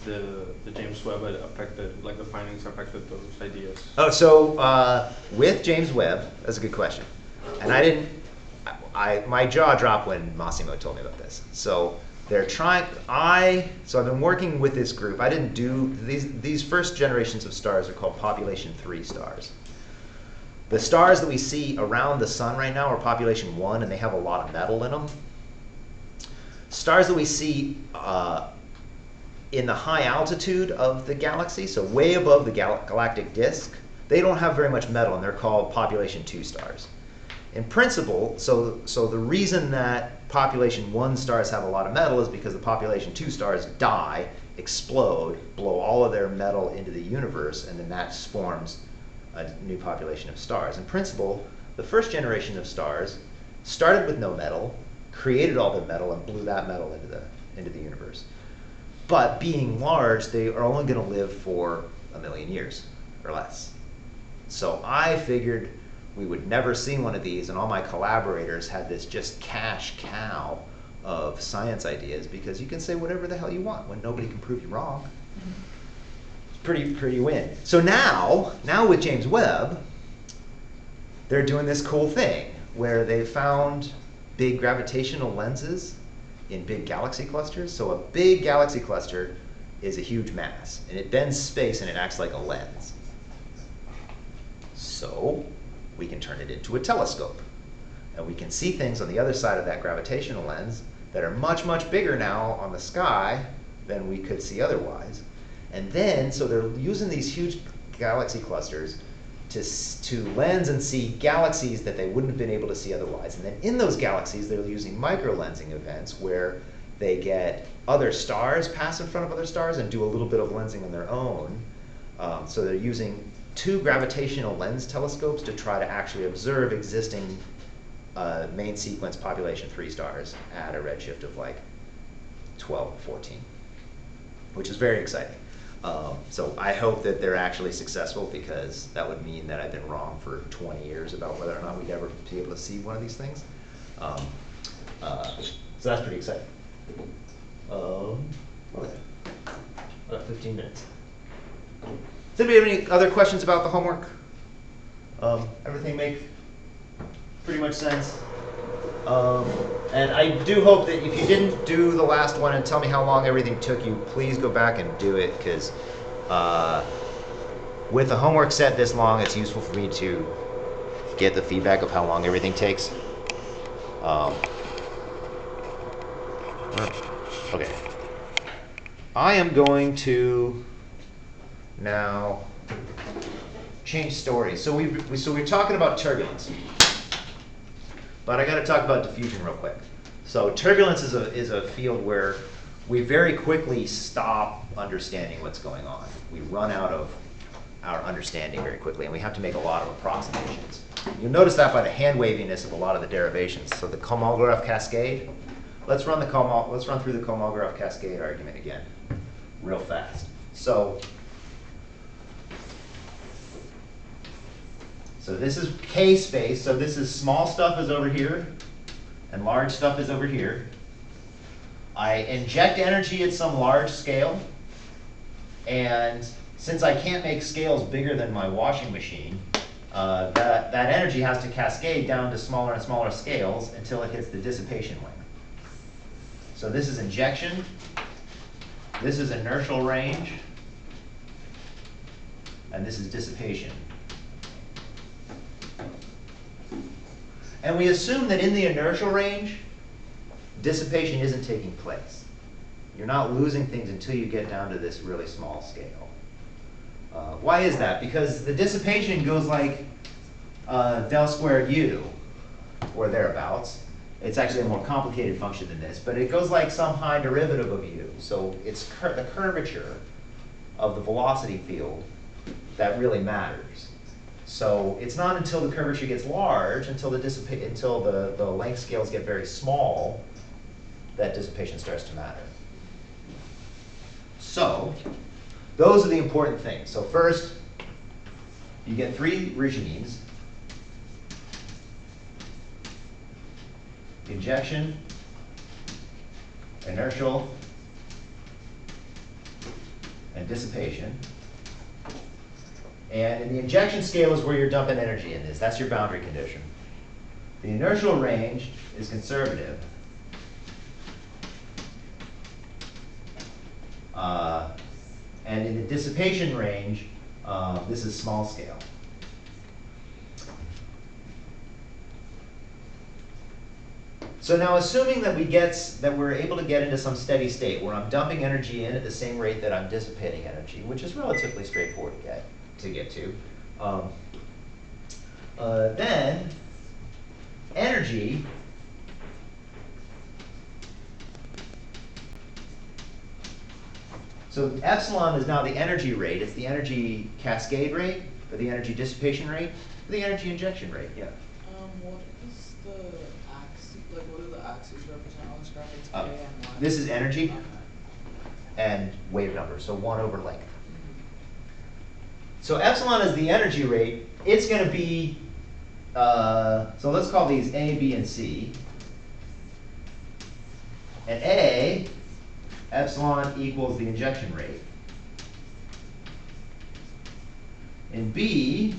the James Webb affected, like the findings affected those ideas? Oh, so with James Webb, that's a good question. And my jaw dropped when Massimo told me about this. So they're trying, so I've been working with this group. I didn't do, these first generations of stars are called population 3 stars. The stars that we see around the sun right now are population 1, and they have a lot of metal in them. Stars that we see in the high altitude of the galaxy, so way above the galactic disk, they don't have very much metal, and they're called population 2 stars. In principle, so the reason that population 1 stars have a lot of metal is because the population 2 stars die, explode, blow all of their metal into the universe, and then that forms a new population of stars. In principle, the first generation of stars started with no metal, created all the metal, and blew that metal into the universe. But being large, they are only going to live for 1 million years or less. So I figured we would never see one of these, and all my collaborators had this just cash cow of science ideas, because you can say whatever the hell you want when nobody can prove you wrong. It's pretty win. So now with James Webb, they're doing this cool thing where they found big gravitational lenses in big galaxy clusters. So a big galaxy cluster is a huge mass, and it bends space and it acts like a lens. So we can turn it into a telescope. And we can see things on the other side of that gravitational lens that are much, much bigger now on the sky than we could see otherwise. And then, so they're using these huge galaxy clusters to lens and see galaxies that they wouldn't have been able to see otherwise. And then in those galaxies, they're using micro-lensing events where they get other stars pass in front of other stars and do a little bit of lensing on their own. So they're using 2 gravitational lens telescopes to try to actually observe existing main sequence population 3 stars at a redshift of like 12, 14, which is very exciting. So I hope that they're actually successful, because that would mean that I've been wrong for 20 years about whether or not we'd ever be able to see one of these things. So that's pretty exciting. Okay. About 15 minutes. Does anybody have any other questions about the homework? Everything make pretty much sense? And I do hope that if you didn't do the last one and tell me how long everything took you, please go back and do it, because with a homework set this long, it's useful for me to get the feedback of how long everything takes. Okay. I am going to now change stories. So we're talking about turbulence. But I got to talk about diffusion real quick. So turbulence is a field where we very quickly stop understanding what's going on. We run out of our understanding very quickly, and we have to make a lot of approximations. You'll notice that by the hand waviness of a lot of the derivations. So the Kolmogorov cascade. Let's run through the Kolmogorov cascade argument again, real fast. So this is K space, so this is small stuff is over here, and large stuff is over here. I inject energy at some large scale, and since I can't make scales bigger than my washing machine, that energy has to cascade down to smaller and smaller scales until it hits the dissipation limit. So this is injection, this is inertial range, and this is dissipation. And we assume that in the inertial range, dissipation isn't taking place. You're not losing things until you get down to this really small scale. Why is that? Because the dissipation goes like del squared u, or thereabouts. It's actually a more complicated function than this, but it goes like some high derivative of u. So it's the curvature of the velocity field that really matters. So it's not until the curvature gets large, until the length scales get very small, that dissipation starts to matter. So those are the important things. So first, you get 3 regimes: injection, inertial, and dissipation. And in the injection scale is where you're dumping energy in this. That's your boundary condition. The inertial range is conservative. And in the dissipation range, this is small scale. So now, assuming that we're able to get into some steady state where I'm dumping energy in at the same rate that I'm dissipating energy, which is relatively straightforward to get to, then energy so epsilon is now the energy rate. It's the energy cascade rate, or the energy dissipation rate, or the energy injection rate. Yeah. What is the axis? Like, what do the axes represent on this graph? It's K and Y. This is energy Okay. and wave number, so 1 over length. So epsilon is the energy rate. It's going to be, so let's call these A, B, and C. And A, epsilon equals the injection rate. In B,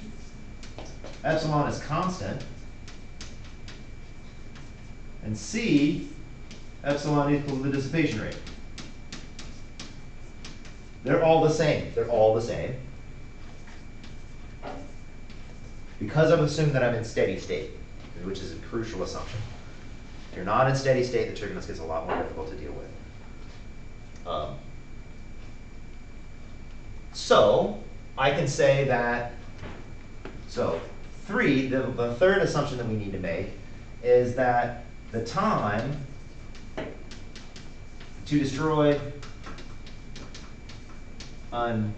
epsilon is constant. And C, epsilon equals the dissipation rate. They're all the same. They're all the same. because I've assumed that I'm in steady state, which is a crucial assumption. If you're not in steady state, the turbulence gets a lot more difficult to deal with. So I can say that, so 3, the third assumption that we need to make is that the time to destroy an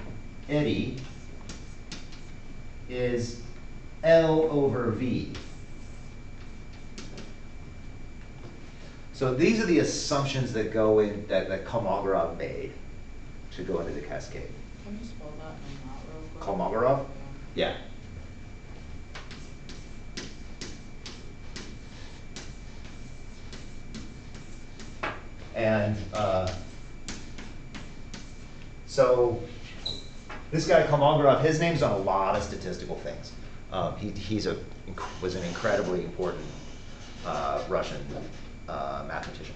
eddy is L over V. So these are the assumptions that go in, that Kolmogorov made to go into the cascade. Can you spell that in that real quick? Kolmogorov? Yeah. And so this guy Kolmogorov, his name's on a lot of statistical things. Was an incredibly important Russian mathematician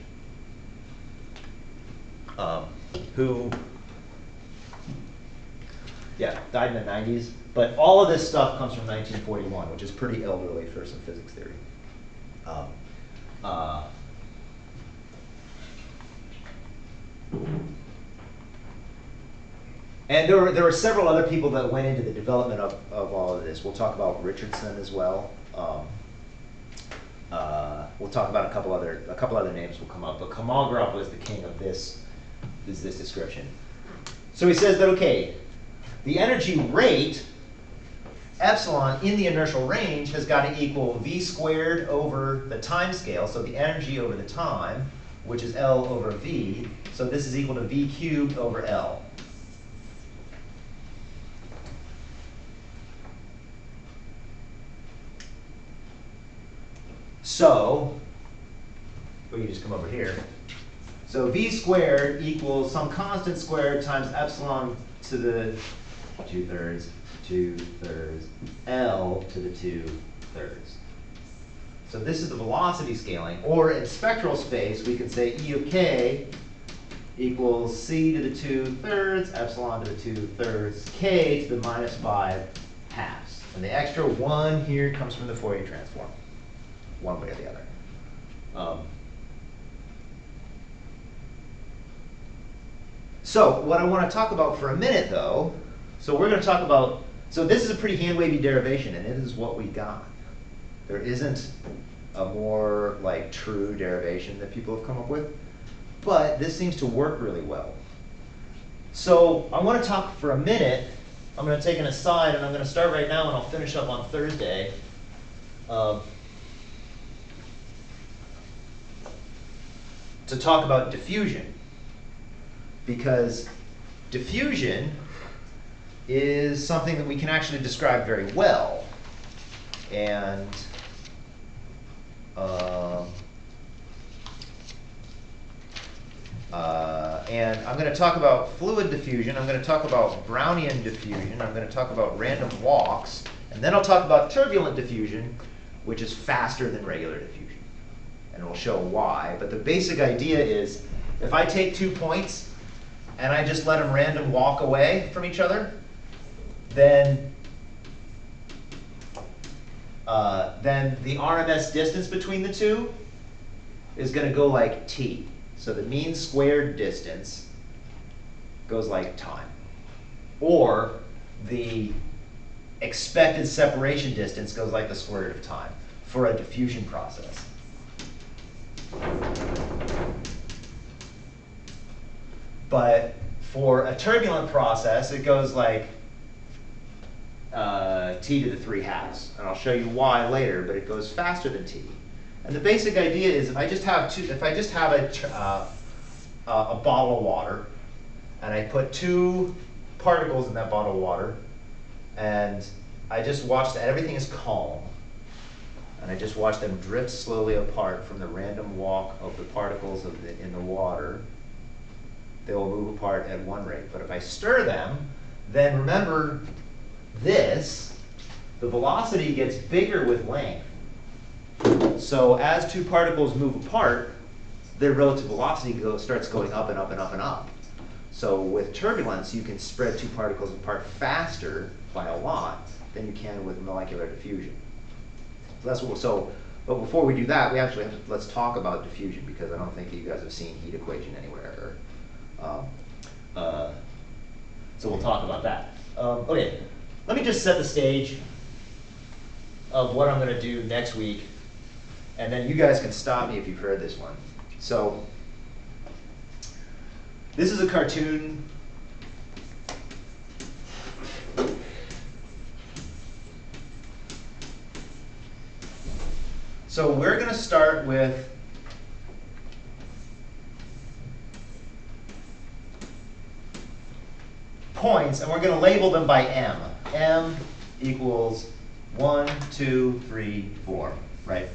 who, died in the 90s. But all of this stuff comes from 1941, which is pretty elderly for some physics theory. And there were several other people that went into the development of all of this. We'll talk about Richardson as well. We'll talk about a couple other names will come up, but Kolmogorov was the king of this description. So he says that, okay, the energy rate, epsilon, in the inertial range has got to equal v squared over the time scale, so the energy over the time, which is L over v, so this is equal to v cubed over L. So, we can just come over here. So v squared equals some constant squared times epsilon to the 2/3, L to the 2/3. So this is the velocity scaling, or in spectral space, we can say E of k equals c to the 2/3, epsilon to the 2/3, k to the -5 halves. And the extra 1 here comes from the Fourier transform, one way or the other. So what I want to talk about for a minute, though, so we're going to talk about, so this is a pretty hand-wavy derivation, and it is what we got. There isn't a more like true derivation that people have come up with, but this seems to work really well. So I want to talk for a minute. I'm going to take an aside, and I'm going to start right now, and I'll finish up on Thursday. To talk about diffusion, because diffusion is something that we can actually describe very well. And I'm going to talk about fluid diffusion, I'm going to talk about Brownian diffusion, I'm going to talk about random walks, and then I'll talk about turbulent diffusion, which is faster than regular diffusion. And we'll show why. But the basic idea is, if I take 2 points and I just let them random walk away from each other, then the RMS distance between the two is going to go like t. So the mean squared distance goes like time. Or the expected separation distance goes like the square root of time for a diffusion process. But for a turbulent process, it goes like t to the 3/2. And I'll show you why later, but it goes faster than t. And the basic idea is, if I just have a bottle of water, and I put 2 particles in that bottle of water, and I just watch that everything is calm, and I just watch them drift slowly apart from the random walk of the particles in the water, they will move apart at one rate. But if I stir them, then remember this, the velocity gets bigger with length. So as 2 particles move apart, their relative velocity starts going up and up and up and up. So with turbulence, you can spread 2 particles apart faster by a lot than you can with molecular diffusion. So that's what. But before we do that, we actually have to, let's talk about diffusion, because I don't think you guys have seen heat equation anywhere. So we'll talk about that. Okay, let me just set the stage of what I'm going to do next week, and then you guys can stop me if you've heard this one. So this is a cartoon. So we're going to start with points, and we're going to label them by M. M equals 1, 2, 3, 4, right?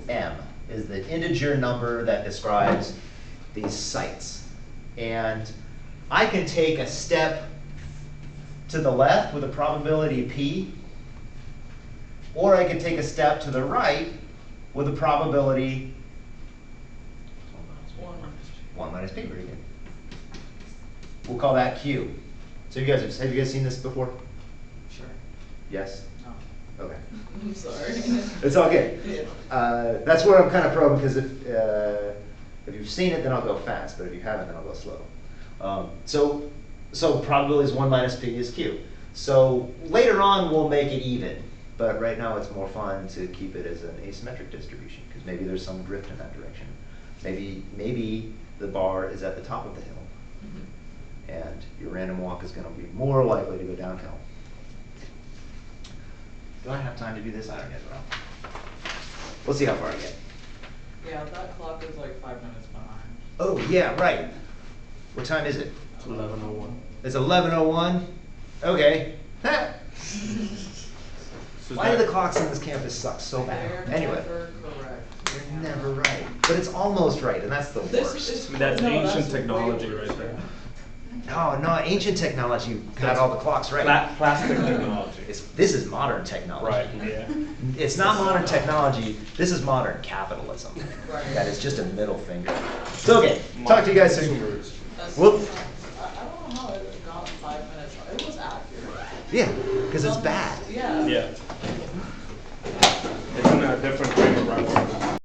M is the integer number that describes these sites. And I can take a step to the left with a probability P, or I can take a step to the right with a probability 1 minus P. Very good. We'll call that Q. So have you guys seen this before? Sure. Yes? No. Okay. I'm sorry. It's all good. Yeah. That's where I'm kind of probing, because if you've seen it, then I'll go fast, but if you haven't, then I'll go slow. So probability is 1 minus P is Q. So later on, we'll make it even. But right now, it's more fun to keep it as an asymmetric distribution, because maybe there's some drift in that direction. Maybe the bar is at the top of the hill, and your random walk is going to be more likely to go downhill. Do I have time to do this? I don't get it wrong. We'll see how far I get. Yeah, that clock is like 5 minutes behind. Oh, yeah, right. What time is it? It's 11:01. It's 11:01? Okay. So Why do the clocks on this campus suck so bad? They're Anyway, never correct. they're never right. But it's almost right, and that's the This worst. is That's no, ancient that's way technology worse. right there. No, ancient technology got all the clocks right. Plastic technology. This is modern technology. Right, yeah. It's not modern technology, this is modern capitalism. Right. That is just a middle finger. So, okay, talk to you guys soon. Consumers. That's Whoop. I don't know how it got 5 minutes. It was accurate. Yeah, because it's bad. Yeah. Yeah. It's in a different